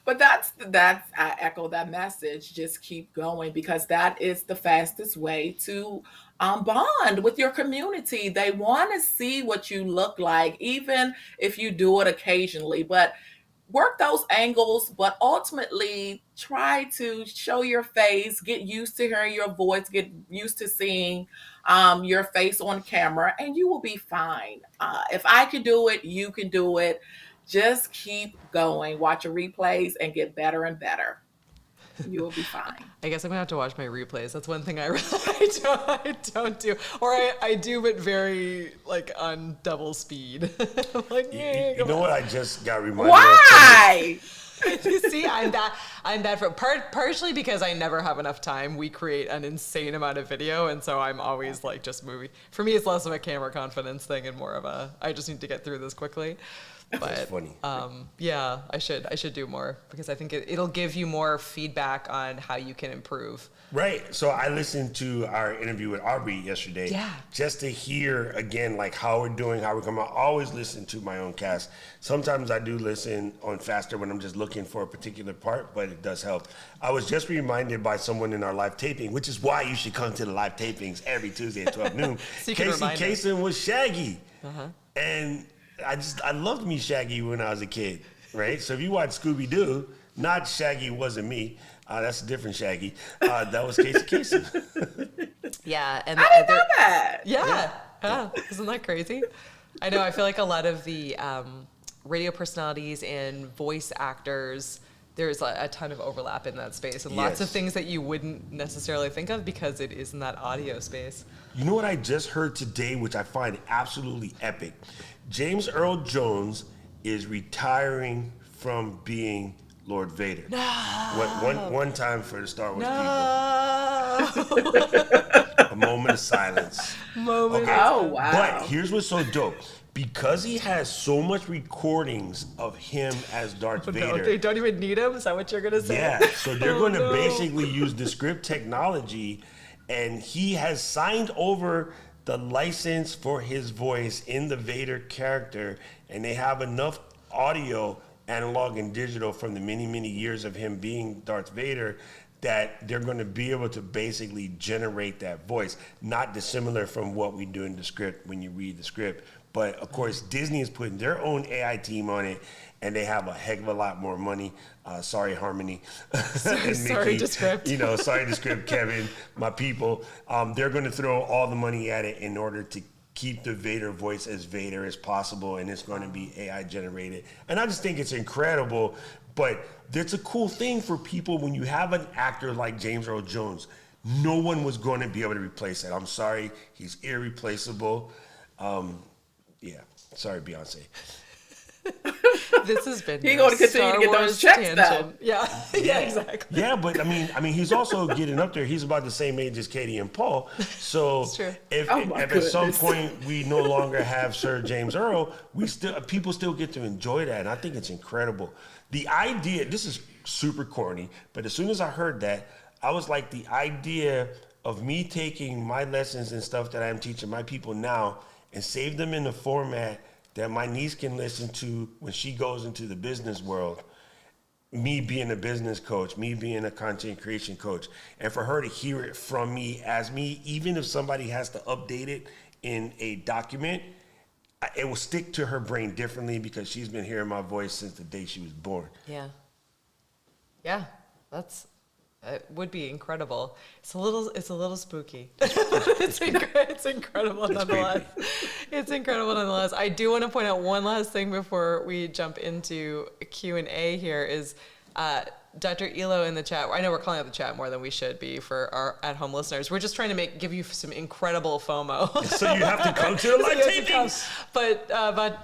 But that's I echo that message. Just keep going, because that is the fastest way to bond with your community. They want to see what you look like, even if you do it occasionally. But work those angles, but ultimately try to show your face, get used to hearing your voice, get used to seeing your face on camera, and you will be fine. If I can do it, you can do it. Just keep going, watch your replays, and get better and better. You will be fine. I guess I'm gonna have to watch my replays. That's one thing I don't do, or I do, but very like on double speed. I'm like, You know what? I just got reminded. Why? You see, I'm bad for partially because I never have enough time. We create an insane amount of video, and so I'm always like just moving. For me, it's less of a camera confidence thing and more of a I just need to get through this quickly. But That's funny. yeah, I should do more because I think it'll give you more feedback on how you can improve. Right. So I listened to our interview with Aubrey yesterday. Yeah. Just to hear again, like how we're doing, how we're coming. I always listen to my own cast. Sometimes I do listen on faster when I'm just looking for a particular part, but it does help. I was just reminded by someone in our live taping, which is why you should come to the live tapings every Tuesday at 12 noon. So you can Casey remind us. Kasem was Shaggy. And I loved me Shaggy when I was a kid, right? So if you watch Scooby-Doo, not Shaggy wasn't me. That's a different Shaggy. That was Casey Kasem. Yeah, and I didn't know that. yeah, isn't that crazy? I know. I feel like a lot of the radio personalities and voice actors, there's a ton of overlap in that space, and lots of Yes. things that you wouldn't necessarily think of because it is in that audio space. You know what I just heard today, which I find absolutely epic? James Earl Jones is retiring from being Lord Vader. No. One time for the Star Wars people. A moment of silence. Moment. Oh, wow. But here's what's so dope. Because he has so much recordings of him as Darth Vader. No, they don't even need him. Is that what you're gonna say? Yeah, so they're Oh, going to no. basically use the script technology, and he has signed over the license for his voice in the Vader character, and they have enough audio, analog and digital, from the many, many years of him being Darth Vader that they're going to be able to basically generate that voice, not dissimilar from what we do in the script when you read the script. But of course, Disney is putting their own AI team on it, and they have a heck of a lot more money. Sorry, Harmony. and sorry to script. You know, sorry to script, Kevin, my people. They're going to throw all the money at it in order to keep the Vader voice as Vader as possible, and it's going to be AI generated. And I just think it's incredible. But that's a cool thing for people when you have an actor like James Earl Jones. No one was going to be able to replace that. I'm sorry, he's irreplaceable. Yeah, sorry, Beyonce. This has been He gonna continue to get those checks, though. Yeah, yeah, exactly. Yeah, but I mean, he's also getting up there. He's about the same age as Katie and Paul. So It's true. if, Oh my if at some goodness. point we no longer have Sir James Earl, people still get to enjoy that, and I think it's incredible. The idea, this is super corny, but as soon as I heard that, I was like, the idea of me taking my lessons and stuff that I'm teaching my people now and save them in a format that my niece can listen to when she goes into the business world. Me being a business coach, me being a content creation coach, and for her to hear it from me as me, even if somebody has to update it in a document, it will stick to her brain differently because she's been hearing my voice since the day she was born. Yeah. Yeah, it would be incredible. It's a little spooky. It's incredible nonetheless. It's incredible nonetheless. I do want to point out one last thing before we jump into Q&A here is Dr. Elo in the chat. I know we're calling out the chat more than we should be for our at-home listeners. We're just trying to give you some incredible FOMO. So you have to come to the live tapings. But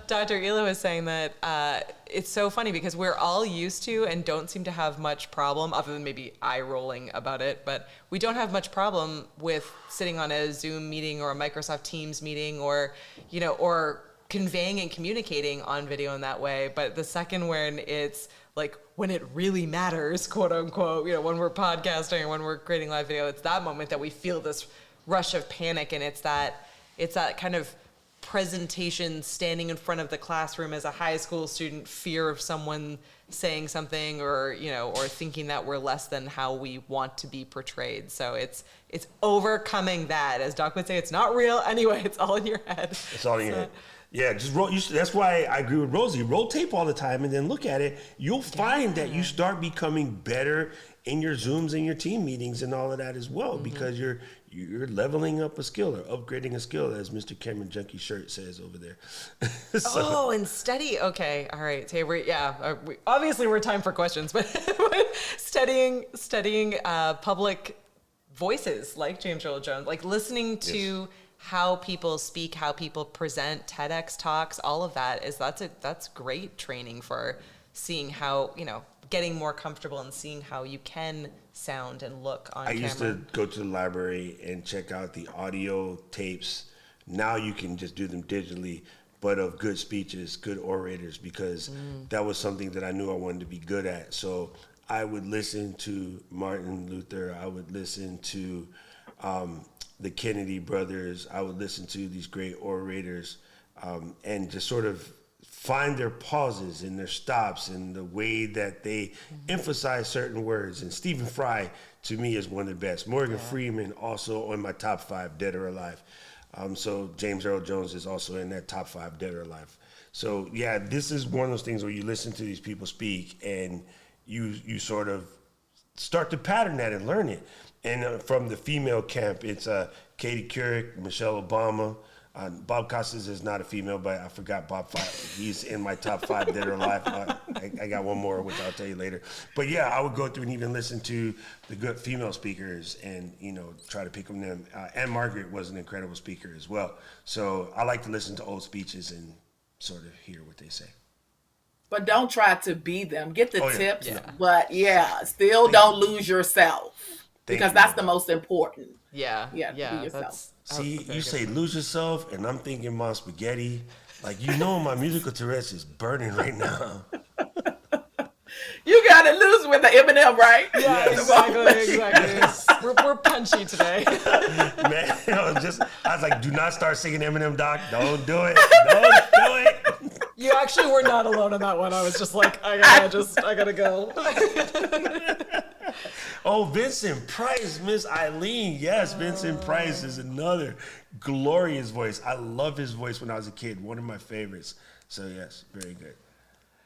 Dr. Elo is saying that it's so funny because we're all used to and don't seem to have much problem, other than maybe eye rolling about it, but we don't have much problem with sitting on a Zoom meeting or a Microsoft Teams meeting or conveying and communicating on video in that way. But the second when it's like when it really matters, quote unquote, when we're podcasting or when we're creating live video, it's that moment that we feel this rush of panic, and it's that kind of presentation, standing in front of the classroom as a high school student, fear of someone saying something or thinking that we're less than how we want to be portrayed. So it's overcoming that. As Doc would say, it's not real anyway. It's all in your head. It's all in your head. Yeah, just roll. That's why I agree with Rosie. Roll tape all the time and then look at it. You'll find that you start becoming better in your Zooms and your team meetings and all of that as well, because you're leveling up a skill or upgrading a skill, as Mr. Cameron Junkie shirt says over there. And study. Okay, all right. So obviously we're time for questions, but studying public voices like James Earl Jones, like listening to how people speak, how people present, TEDx talks, all of that that's great training for seeing how, getting more comfortable and seeing how you can sound and look on camera. I used to go to the library and check out the audio tapes. Now you can just do them digitally, but of good speeches, good orators, because that was something that I knew I wanted to be good at. So I would listen to Martin Luther. I would listen to the Kennedy brothers. I would listen to these great orators and just sort of find their pauses and their stops and the way that they emphasize certain words. And Stephen Fry, to me, is one of the best. Morgan Freeman, also on my top 5, dead or alive. So James Earl Jones is also in that top 5, dead or alive. So yeah, this is one of those things where you listen to these people speak and you sort of start to pattern that and learn it. And from the female camp, it's Katie Couric, Michelle Obama. Bob Costas is not a female, but I forgot Bob. He's in my top 5, dead or alive. I got one more, which I'll tell you later. But yeah, I would go through and even listen to the good female speakers and, try to pick from them. Anne Margaret was an incredible speaker as well. So I like to listen to old speeches and sort of hear what they say. But don't try to be them. Get the tips, Yeah. but still don't lose yourself, because that's the most important. Yeah, be yourself. See, you say lose yourself, and I'm thinking my spaghetti. Like, my musical Tourette's is burning right now. You got to lose with the Eminem, right? Yeah, exactly. We're punchy today. Man, I was like, do not start singing Eminem, Doc. Don't do it. Don't do it. You actually were not alone on that one. I was just like, I gotta go. Oh, Vincent Price, Miss Eileen. Yes, Vincent Price is another glorious voice. I love his voice when I was a kid. One of my favorites. So yes, very good.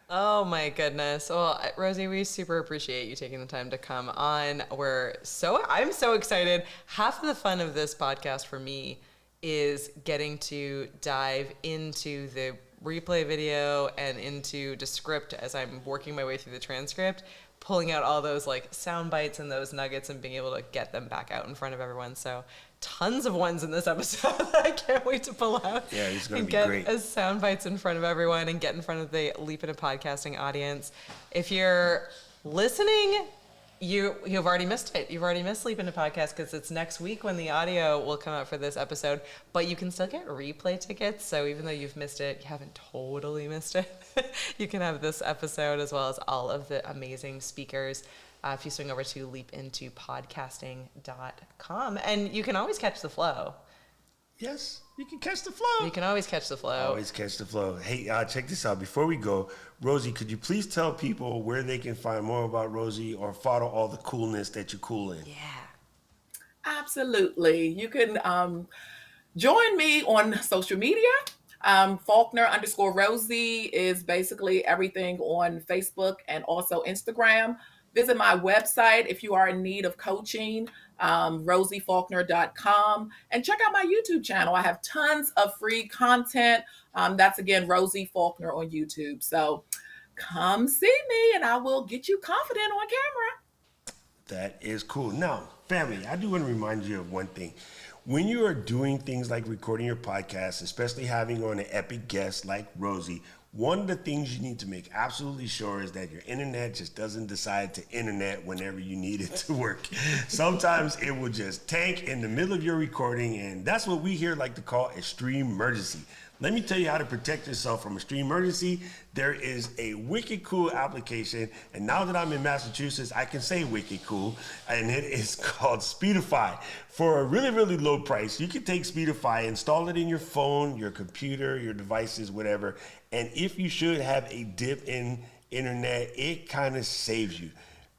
Oh my goodness. Well, Rosie, we super appreciate you taking the time to come on. I'm so excited. Half of the fun of this podcast for me is getting to dive into the replay video and into the script as I'm working my way through the transcript, pulling out all those like sound bites and those nuggets and being able to get them back out in front of everyone. So tons of ones in this episode that I can't wait to pull out. Yeah, it's going to be get great. as sound bites in front of everyone and get in front of the Leap Into Podcasting audience. If you're listening, you've already missed it. You've already missed Leap Into Podcast because it's next week when the audio will come out for this episode. But you can still get replay tickets. So even though you've missed it, you haven't totally missed it. You can have this episode as well as all of the amazing speakers if you swing over to leapintopodcasting.com. And you can always catch the flow. Yes, you can catch the flow. You can always catch the flow. Always catch the flow. Hey, check this out. Before we go, Rosie, could you please tell people where they can find more about Rosie or follow all the coolness that you're cool in? Yeah. Absolutely. You can join me on social media. Faulkner_Rosie is basically everything on Facebook and also Instagram. Visit my website if you are in need of coaching, rosiefaulkner.com, and check out my YouTube channel. I have tons of free content. That's again, Rosie Faulkner on YouTube. So come see me and I will get you confident on camera. That is cool. Now, family, I do want to remind you of one thing. When you are doing things like recording your podcast, especially having on an epic guest like Rosie, one of the things you need to make absolutely sure is that your internet just doesn't decide to internet whenever you need it to work. Sometimes it will just tank in the middle of your recording, and that's what we here like to call extreme emergency. Let me tell you how to protect yourself from extreme emergency. There is a wicked cool application, and now that I'm in Massachusetts, I can say wicked cool, and it is called Speedify. For a really, really low price, you can take Speedify, install it in your phone, your computer, your devices, whatever, and if you should have a dip in internet, it kind of saves you.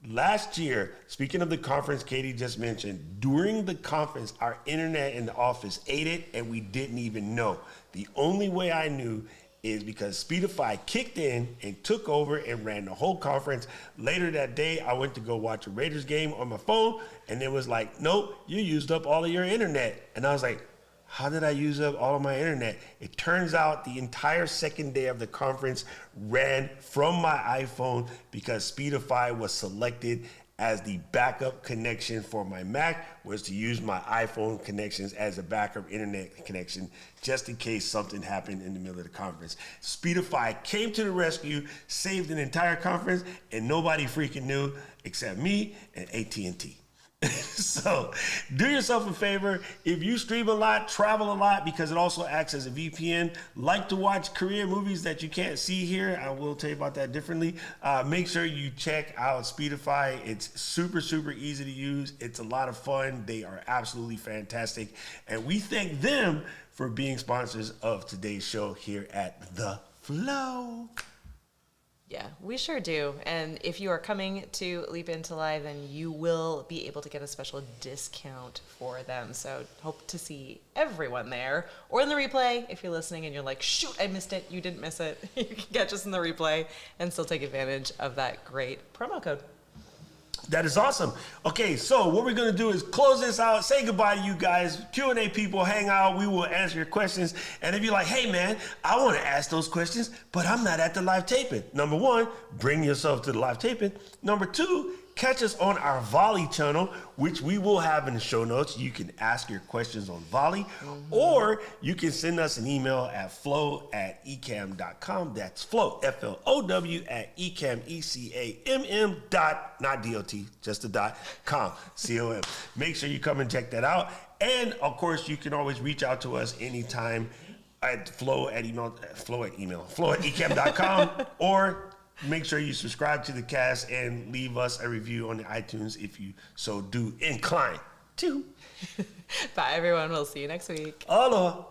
Last year, speaking of the conference Katie just mentioned, during the conference, our internet in the office ate it and we didn't even know. The only way I knew is because Speedify kicked in and took over and ran the whole conference. Later that day, I went to go watch a Raiders game on my phone, and it was like, nope, you used up all of your internet. And I was like, how did I use up all of my internet? It turns out the entire second day of the conference ran from my iPhone because Speedify was selected as the backup connection for my Mac, was to use my iPhone connections as a backup internet connection, just in case something happened in the middle of the conference. Speedify came to the rescue, saved an entire conference, and nobody freaking knew except me and AT&T. So do yourself a favor. If you stream a lot, travel a lot, because it also acts as a VPN, like to watch Korean movies that you can't see here, I will tell you about that differently. Make sure you check out Speedify. It's super, super easy to use. It's a lot of fun. They are absolutely fantastic. And we thank them for being sponsors of today's show here at The Flow. Yeah, we sure do. And if you are coming to Leap Into Live, then you will be able to get a special discount for them. So hope to see everyone there, or in the replay. If you're listening and you're like, shoot, I missed it. You didn't miss it. You can catch us in the replay and still take advantage of that great promo code. That is awesome. Okay, so what we're going to do is close this out, say goodbye to you guys, Q&A people, hang out. We will answer your questions. And if you're like, hey, man, I want to ask those questions, but I'm not at the live taping. Number one, bring yourself to the live taping. Number two, catch us on our Volley channel, which we will have in the show notes. You can ask your questions on Volley, or you can send us an email at flow@ecamm.com. That's flow, F-L-O-W, at ecamm, E-C-A-M-M dot, not D-O-T, just a dot, com, C-O-M. Make sure you come and check that out. And, of course, you can always reach out to us anytime at flow@ecamm.com, or make sure you subscribe to the cast and leave us a review on the iTunes if you so do incline to. Bye, everyone. We'll see you next week. Aloha.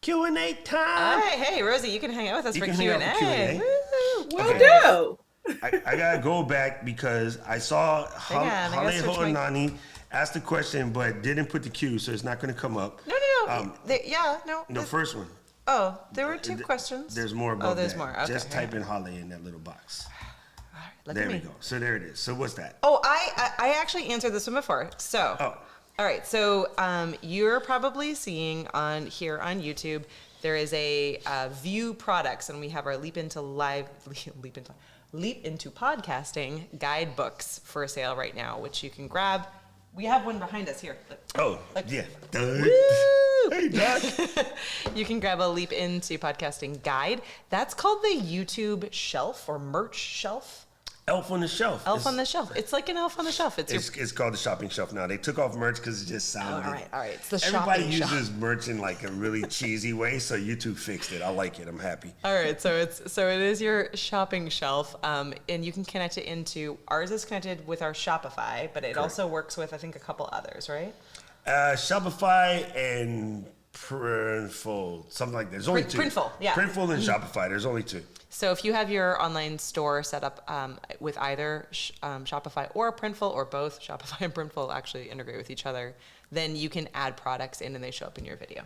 Q&A time. All right. Hey, Rosie, you can hang out with us You for can Q&A. hang out for Q&A. Woo-hoo. Will Okay. do. I got to go back because I saw Hang on, I gotta Hale search my- Ho'anani ask the question but didn't put the Q, so it's not going to come up. No. The first one. Oh, there were two questions. There's more above there's that. more. Okay, Just hang type in Hale in that little box. Look There at we me. go. So there it is. So what's that? Oh, I actually answered this one before. So, Oh. All right. So you're probably seeing on here on YouTube, there is a View Products, and we have our Leap into Podcasting guidebooks for sale right now, which you can grab. We have one behind us here. Look. Oh, Like- yeah. Woo! Hey, Doc. You can grab a Leap into Podcasting guide. That's called the YouTube shelf or merch shelf. Elf on the Shelf. Elf on the shelf. It's like an elf on the shelf. It's called the shopping shelf now. They took off merch because it just sounded. all right. It's the Everybody shopping shelf. uses merch in like a really cheesy way, so YouTube fixed it. I like it. I'm happy. All right, so it is your shopping shelf, and you can connect it into, ours is connected with our Shopify, but it also works with, I think, a couple others, right? Shopify and Printful, something like that. There's only two. Printful, yeah. Printful and Shopify. There's only two. So if you have your online store set up with either Shopify or Printful, or both, Shopify and Printful actually integrate with each other, then you can add products in and they show up in your video.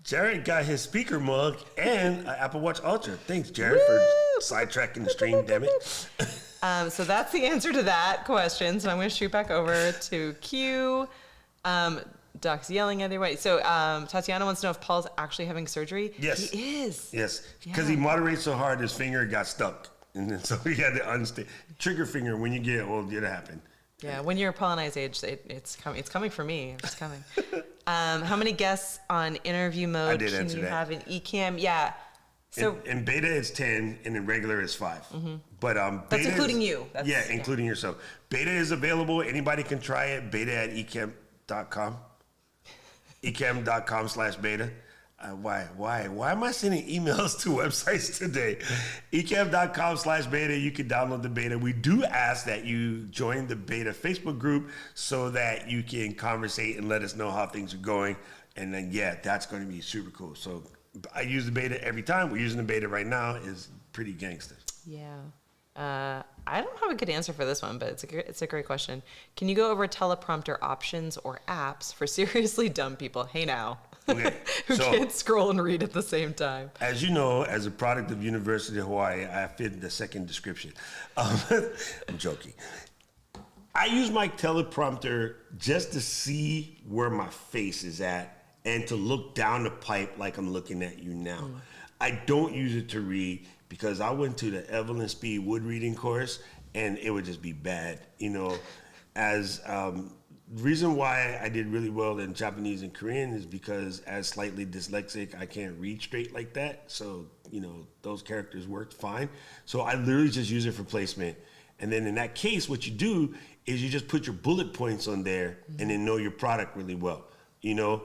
Jared got his speaker mug and an Apple Watch Ultra. Thanks, Jared, for sidetracking the stream, damn it. So that's the answer to that question. So I'm going to shoot back over to Q. Doc's yelling either way. So Tatiana wants to know if Paul's actually having surgery. Yes. He is. Yes, because Yeah. he moderates so hard, his finger got stuck. And then, so he had to unstick. Trigger finger, when you get old, it'll happen. Yeah, when you're Paul and I's age, it's coming. It's coming for me. It's coming. How many guests on interview mode did can answer you that. have in Ecamm? Yeah. So in beta it's 10, and in regular it's 5. But that's beta including is, you. That's, yeah, including yourself. Beta is available. Anybody can try it. Beta at ecamm.com. ecamm.com/beta. Why am I sending emails to websites today? ecamm.com/beta. You can download the beta. We do ask that you join the beta Facebook group so that you can conversate and let us know how things are going. And then, yeah, that's going to be super cool. So I use the beta every time. We're using the beta right now. It's pretty gangster. yeah. I don't have a good answer for this one, but it's a great question. Can you go over teleprompter options or apps for seriously dumb people? Hey now. Okay, who so can't scroll and read at the same time. as you know, as a product of University of Hawaii, I fit the second description. I'm joking. I use my teleprompter just to see where my face is at and to look down the pipe like I'm looking at you now. I don't use it to read because I went to the Evelyn Speed Wood reading course and it would just be bad, as the reason why I did really well in Japanese and Korean is because as slightly dyslexic, I can't read straight like that. So, those characters worked fine. So I literally just use it for placement. And then in that case, what you do is you just put your bullet points on there and then know your product really well,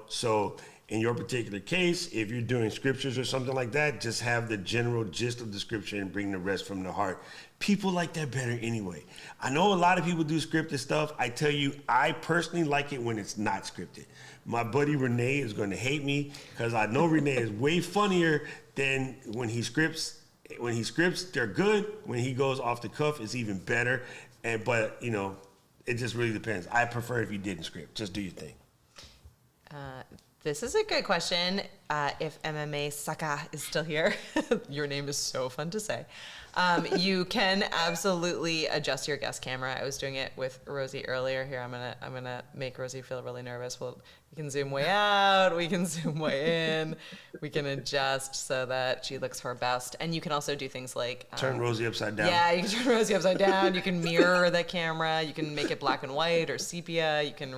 So in your particular case, if you're doing scriptures or something like that, just have the general gist of the scripture and bring the rest from the heart. People like that better anyway. I know a lot of people do scripted stuff. I tell you, I personally like it when it's not scripted. My buddy Renee is going to hate me because I know Renee is way funnier than when he scripts. When he scripts, they're good. When he goes off the cuff, it's even better. But it just really depends. I prefer if you didn't script. Just do your thing. This is a good question. If MMA Saka is still here, your name is so fun to say. You can absolutely adjust your guest camera. I was doing it with Rosie earlier. Here, I'm gonna make Rosie feel really nervous. We can zoom way out. We can zoom way in. We can adjust so that she looks her best. And you can also do things like turn Rosie upside down. Yeah, you can turn Rosie upside down. You can mirror the camera. You can make it black and white or sepia. You can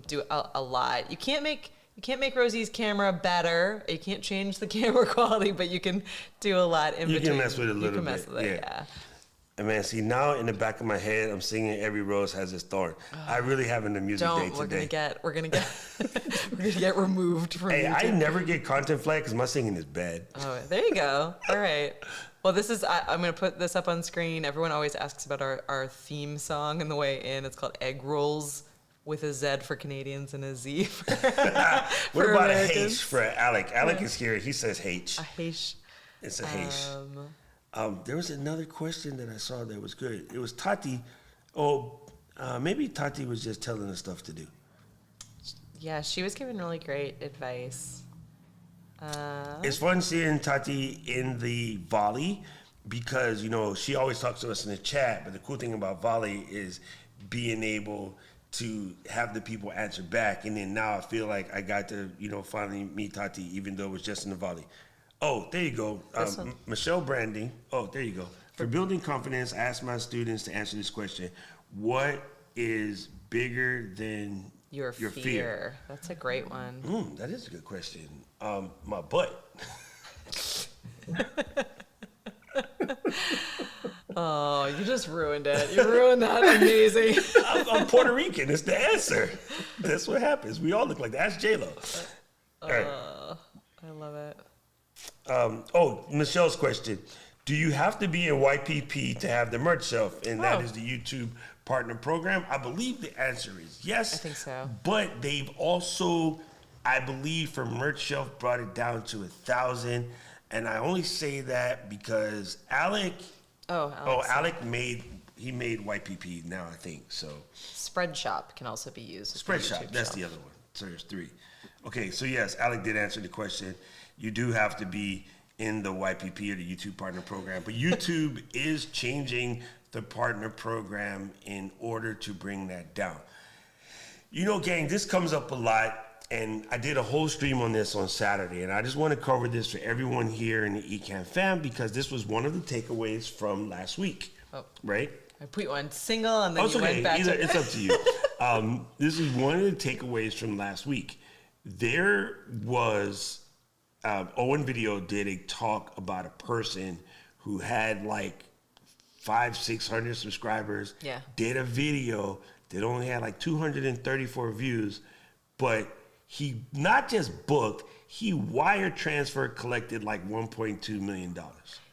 do a lot. You can't make Rosie's camera better. You can't change the camera quality, but you can do a lot in between. You can mess with it a little bit. You can mess with it, yeah. And man, see, now in the back of my head, I'm singing "Every Rose Has Its Thorn." I really having a music day today. We're gonna get removed from Hey, YouTube. I never get content flag because my singing is bad. Oh, there you go. All right. Well, I'm going to put this up on screen. Everyone always asks about our theme song on the way in. It's called Egg Rolls with a Z for Canadians and a Z for What about Americans. a H for Alec? Alec is here. He says H. A H. It's a H. There was another question that I saw that was good. It was Tati. Maybe Tati was just telling us stuff to do. Yeah, she was giving really great advice. It's fun seeing Tati in the volley because, she always talks to us in the chat, but the cool thing about volley is being able to have the people answer back. And then now I feel like I got to, finally meet Tati, even though it was just in the volley. Oh, there you go. Michelle Branding. Oh, there you go. For building confidence, I ask my students to answer this question. What is bigger than your fear? That's a great one. That is a good question. My butt. Oh, you just ruined it. You ruined that. Amazing. I'm Puerto Rican. It's the answer. That's what happens. We all look like that. Ask J-Lo. Right. I love it. Michelle's question. Do you have to be in YPP to have the merch shelf? And that is the YouTube partner program. I believe the answer is yes. I think so. But they've also, I believe, for merch shelf brought it down to 1,000. And I only say that because Alec made YPP now, I think. So Spreadshop can also be used. Spreadshop, that's the other one. So there's 3. Okay, so yes, Alec did answer the question. You do have to be in the YPP or the YouTube partner program, but YouTube is changing the partner program in order to bring that down. Gang, this comes up a lot. And I did a whole stream on this on Saturday, and I just want to cover this for everyone here in the Ecamm fam because this was one of the takeaways from last week, right? I put you on single, and then you went back to... It's up to you. This is one of the takeaways from last week. There was... Owen Video did a talk about a person who had like 500-600 subscribers, did a video that only had like 234 views, but he not just booked, he wire transfer collected like $1.2 million.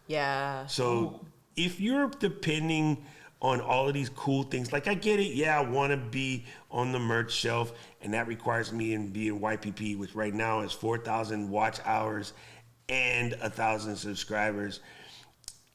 Yeah. So if you're depending on all of these cool things, like I get it, yeah, I want to be on the merch shelf, and that requires me to be in YPP, which right now is 4,000 watch hours and 1,000 subscribers.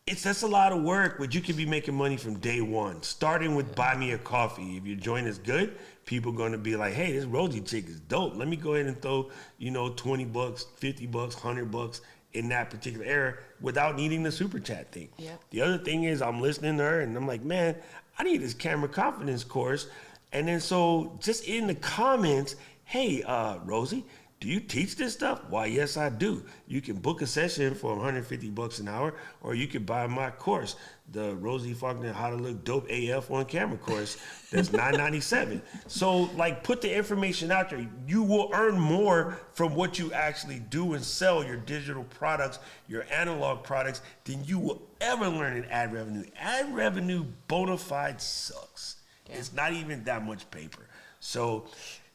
that's a lot of work, but you could be making money from day one. Starting with buy me a coffee. If your joint is good, people are gonna be like, hey, this Rosie chick is dope. Let me go ahead and throw, $20, $50, $100 in that particular area without needing the super chat thing. Yep. The other thing is I'm listening to her and I'm like, man, I need this camera confidence course. And then so just in the comments, hey, Rosie, do you teach this stuff? Why, yes, I do. You can book a session for $150 an hour, or you can buy my course, the Rosie Faulkner How to Look Dope AF on Camera course. That's $997. So, like, put the information out there. You will earn more from what you actually do and sell your digital products, your analog products, than you will ever learn in ad revenue. Ad revenue bona fide sucks. Yeah. It's not even that much paper. So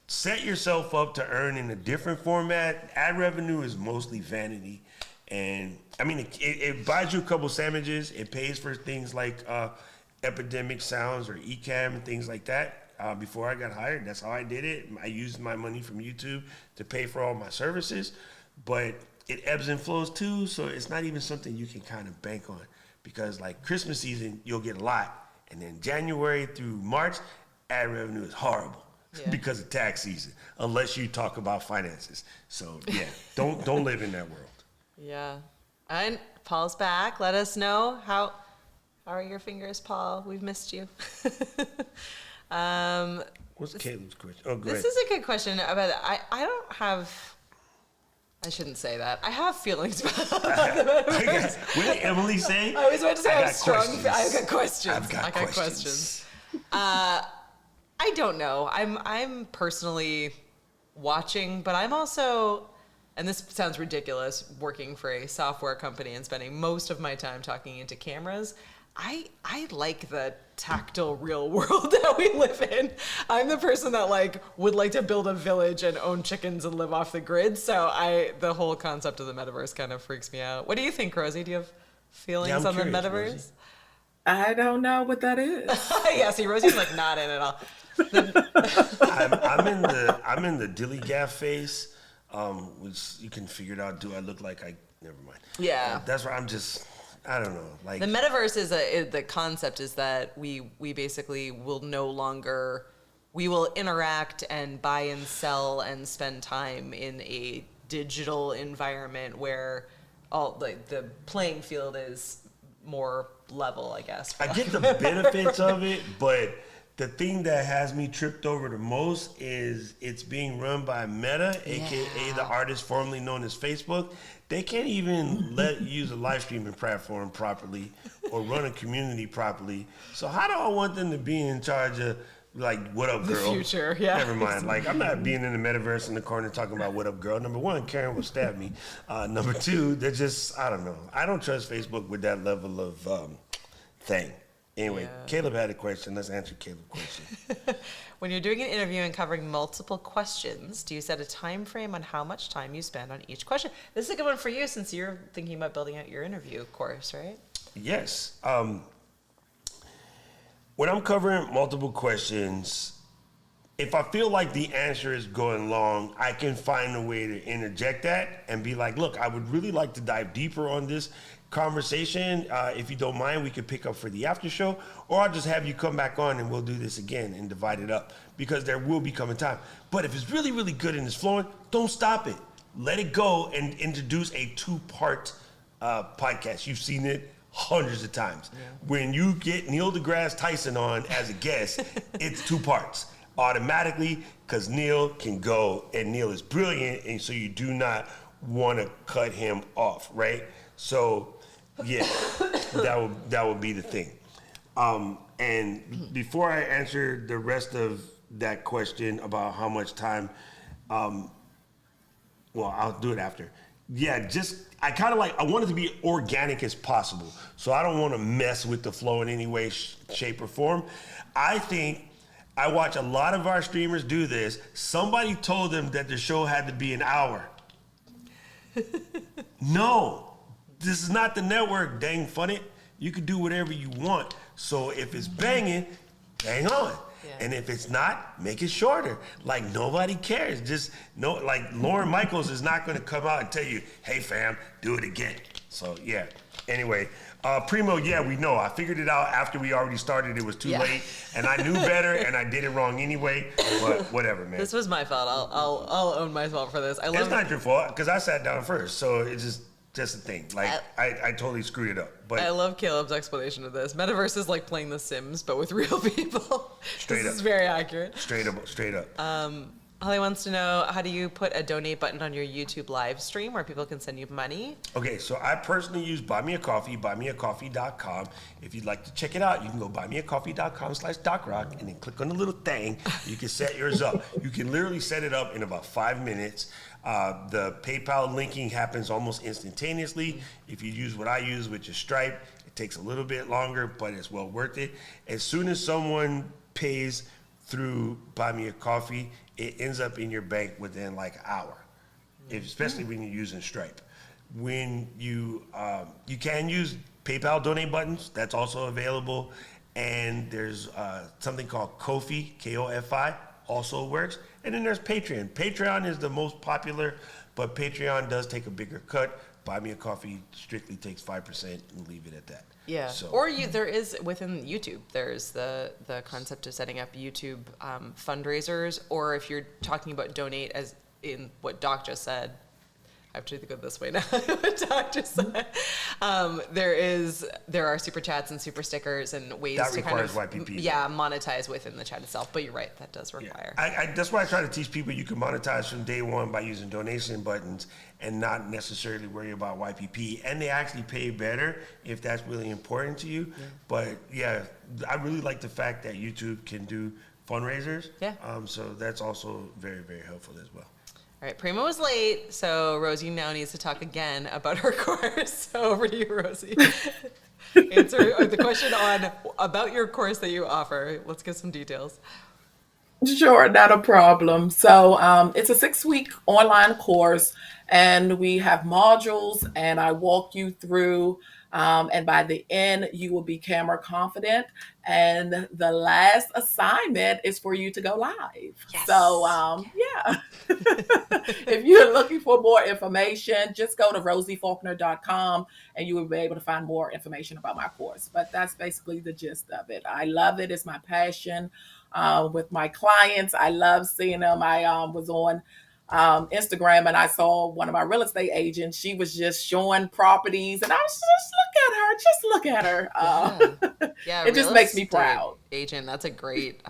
set yourself up to earn in a different format. Ad revenue is mostly vanity. And I mean, it buys you a couple sandwiches. It pays for things like Epidemic Sounds or Ecamm and things like that. Before I got hired, that's how I did it. I used my money from YouTube to pay for all my services. But it ebbs and flows too, so it's not even something you can kind of bank on. Because like Christmas season, you'll get a lot. And then January through March, ad revenue is horrible. Yeah. Because of tax season, unless you talk about finances. So yeah, don't live in that world. Yeah, and Paul's back. Let us know how are your fingers, Paul? We've missed you. What's Caleb's question? Oh, go this ahead. is a good question. About I don't have. I shouldn't say that. I have feelings about the metaverse. What did Emily say? I was about to say I have strong. Questions. I've got questions. I've got questions. I don't know. I'm personally watching, but I'm also, and this sounds ridiculous, working for a software company and spending most of my time talking into cameras. I like the tactile real world that we live in. I'm the person that would like to build a village and own chickens and live off the grid. So the whole concept of the metaverse kind of freaks me out. What do you think, Rosie? Do you have feelings on curious, the metaverse? Rosie. I don't know what that is. Yeah, see, Rosie's not in it all. I'm in the dilly gaff phase, which you can figure it out. Do I look like never mind. Yeah. That's where I don't know. Like the metaverse the concept is that we basically will no longer, we will interact and buy and sell and spend time in a digital environment where all the playing field is more level, I guess. I get the benefits of it, but the thing that has me tripped over the most is it's being run by Meta, aka the artist formerly known as Facebook. They can't even let you use a live streaming platform properly or run a community properly. So how do I want them to be in charge of what up, girl? The future, yeah. Never mind. I'm not being in the metaverse in the corner talking about what up, girl. Number one, Karen will stab me. Number two, they're just, I don't know. I don't trust Facebook with that level of thing. Anyway, yeah. Caleb had a question. Let's answer Caleb's question. When you're doing an interview and covering multiple questions, do you set a time frame on how much time you spend on each question? This is a good one for you since you're thinking about building out your interview course, right? Yes. When I'm covering multiple questions, if I feel like the answer is going long, I can find a way to interject that and be like, look, I would really like to dive deeper on this conversation. If you don't mind, we could pick up for the after show, or I'll just have you come back on and we'll do this again and divide it up, because there will be coming time. But if it's really, really good and it's flowing, don't stop it. Let it go and introduce a 2-part podcast. You've seen it hundreds of times. Yeah. When you get Neil deGrasse Tyson on as a guest, it's 2 parts automatically, because Neil can go, and Neil is brilliant, and so you do not want to cut him off, right? So, yeah, that would be the thing. And before I answer the rest of that question about how much time, well, I'll do it after. Yeah, I want it to be organic as possible. So I don't want to mess with the flow in any way, shape, or form. I watch a lot of our streamers do this. Somebody told them that the show had to be an hour. No, this is not the network, dang funny. You can do whatever you want. So if it's banging, bang on. Yeah. And if it's not, make it shorter. Nobody cares. Lauren Michaels is not going to come out and tell you, hey fam, do it again. So yeah. Anyway, Primo, yeah, we know. I figured it out after we already started. It was too late, and I knew better, and I did it wrong anyway. But whatever, man. This was my fault. I'll own my fault for this. It's not your fault because I sat down first, so it's just a thing. Like I totally screwed it up. But I love Caleb's explanation of this. Metaverse is like playing The Sims, but with real people. Straight This up. is very accurate. Straight up. Holly wants to know, how do you put a donate button on your YouTube live stream where people can send you money? Okay, so I personally use Buy Me a Coffee, buymeacoffee.com. If you'd like to check it out, you can go buymeacoffee.com/DocRock and then click on the little thing. You can set yours up. You can literally set it up in about 5 minutes. The PayPal linking happens almost instantaneously. If you use what I use, which is Stripe, it takes a little bit longer, but it's well worth it. As soon as someone pays through Buy Me a Coffee, it ends up in your bank within like an hour, especially when you're using Stripe. When you can use PayPal donate buttons, that's also available. And there's something called Ko-fi, K-O-F-I, also works. And then there's Patreon. Patreon is the most popular, but Patreon does take a bigger cut. Buy Me a Coffee strictly takes 5% and leave it at that. Yeah. So, Or there is within YouTube, there's the concept of setting up YouTube fundraisers, or if you're talking about donate as in what Doc just said, I have to go this way now. What Doc just said. There are super chats and super stickers and ways that to kind of requires YPP. monetize within the chat itself. But you're right, that does require. Yeah. That's why I try to teach people you can monetize from day one by using donation buttons and not necessarily worry about YPP. And they actually pay better if that's really important to you. Yeah. But yeah, I really like the fact that YouTube can do fundraisers. Yeah. So that's also very, very helpful as well. All right, Primo was late, so Rosie now needs to talk again about her course. So over to you, Rosie. Answer the question about your course that you offer. Let's get some details. Sure, not a problem. So it's a 6-week online course, and we have modules, and I walk you through, and by the end, you will be camera confident. And the last assignment is for you to go live. Yes. So, yeah. If you're looking for more information, just go to rosiefaulkner.com and you will be able to find more information about my course. But that's basically the gist of it. I love it. It's my passion. With my clients, I love seeing them. I was on Instagram and I saw one of my real estate agents. She was just showing properties and I was just look at her. Yeah, it just makes me proud. Agent, that's a great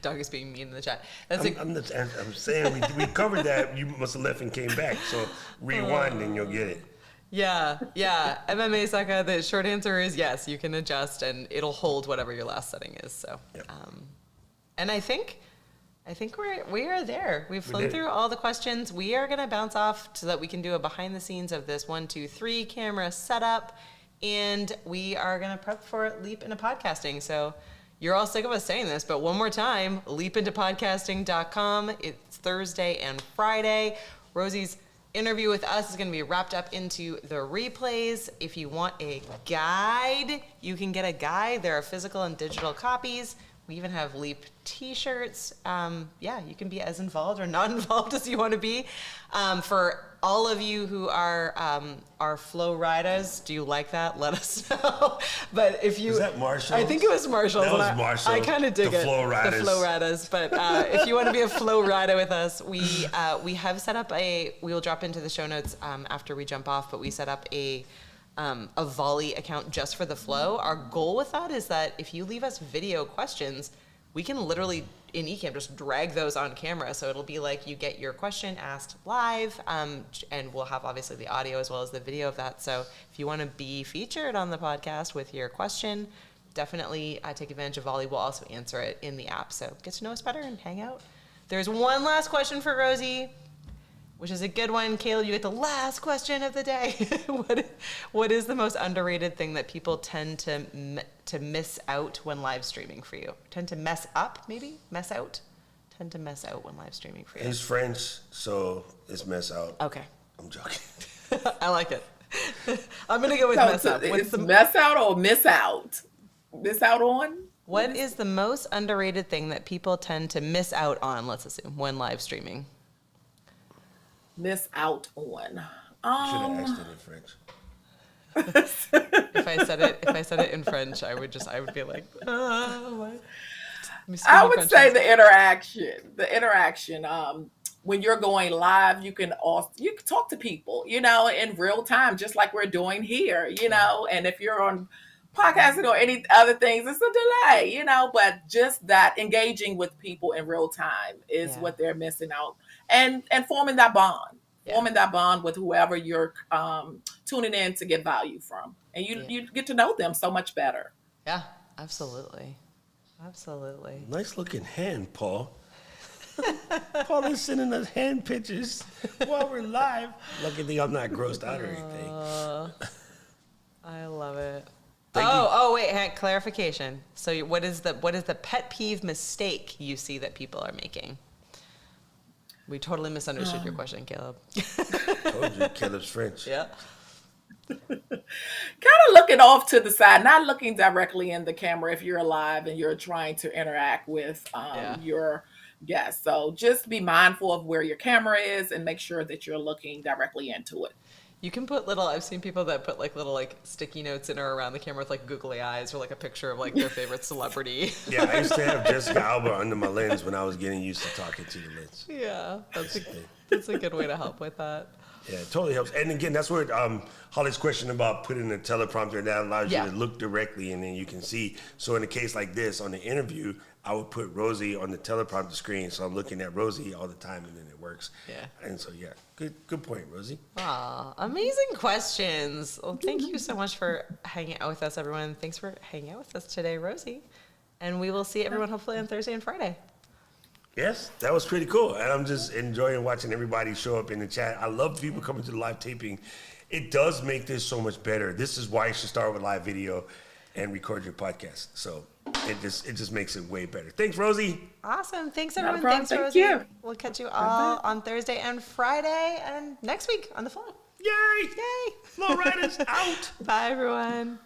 dog is being mean in the chat. I'm saying we covered that. You must have left and came back. So rewind and you'll get it. Yeah. MMA Saka, the short answer is yes, you can adjust and it'll hold whatever your last setting is. So, Yep. And I think we are there. We've flown through all the questions. We are going to bounce off so that we can do a behind the scenes of this 1, 2, 3 camera setup. And we are going to prep for Leap into Podcasting. So you're all sick of us saying this, but one more time, leapintopodcasting.com. It's Thursday and Friday. Rosie's interview with us is going to be wrapped up into the replays. If you want a guide, you can get a guide. There are physical and digital copies. We even have Leap t-shirts. You can be as involved or not involved as you want to be. For all of you who are flow riders, do you like that? Let us know. But if you, was that Marshall? I think it was Marshall. That was Marshall. I kind of dig the it. Flow riders. The flow riders. But if you want to be a flow rider with us, we have set up we will drop into the show notes after we jump off. But we set up a Volley account just for the flow. Our goal with that is that if you leave us video questions, we can literally in Ecamm just drag those on camera. So it'll be like you get your question asked live, and we'll have obviously the audio as well as the video of that. So if you want to be featured on the podcast with your question, definitely take advantage of Volley. We'll also answer it in the app. So get to know us better and hang out. There's one last question for Rosie, which is a good one. Caleb, you get the last question of the day. What is the most underrated thing that people tend to miss out when live streaming for you? Tend to mess up, maybe? Mess out? Tend to mess out when live streaming for you. It's French, so it's mess out. Okay. I'm joking. I like it. I'm going to go with mess up. It's mess out or miss out? Miss out on? What is the most underrated thing that people tend to miss out on, let's assume, when live streaming? Miss out on. Should have asked it in French. If I said it in French, I would be like, what? I would say the interaction. When you're going live, you can talk to people, in real time, just like we're doing here, And if you're on podcasting or any other things, it's a delay, But just that engaging with people in real time is what they're missing out, and forming that bond. Forming that bond with whoever you're tuning in to get value from. And you get to know them so much better. Yeah, absolutely. Absolutely. Nice looking hand, Paul. Paul is sending us hand pictures while we're live. Luckily, I'm not grossed out or anything. I love it. Wait, clarification. So what is the pet peeve mistake you see that people are making? We totally misunderstood your question, Caleb. Told you, Caleb's French. Yeah. Kind of looking off to the side, not looking directly in the camera if you're live and you're trying to interact with your guests. So just be mindful of where your camera is and make sure that you're looking directly into it. You can put I've seen people that put little sticky notes in or around the camera with googly eyes or a picture of their favorite celebrity. Yeah, I used to have Jessica Alba under my lens when I was getting used to talking to the lens. Yeah, that's a good way to help with that. Yeah, it totally helps. And again, that's where Holly's question about putting a teleprompter that allows you to look directly and then you can see. So in a case like this, on the interview, I would put Rosie on the teleprompter screen, so I'm looking at Rosie all the time, and then it works. Yeah. And so, good point, Rosie. Aw, amazing questions. Well, thank you so much for hanging out with us, everyone. Thanks for hanging out with us today, Rosie. And we will see everyone hopefully on Thursday and Friday. Yes, that was pretty cool. And I'm just enjoying watching everybody show up in the chat. I love people coming to the live taping. It does make this so much better. This is why you should start with live video and record your podcast. So it just makes it way better. Thanks, Rosie. Awesome. Thanks, everyone. Thanks, Thank Rosie. you. We'll catch you all on Thursday and Friday and next week on the Flow. Yay! Yay! Flow Riders out. Bye, everyone.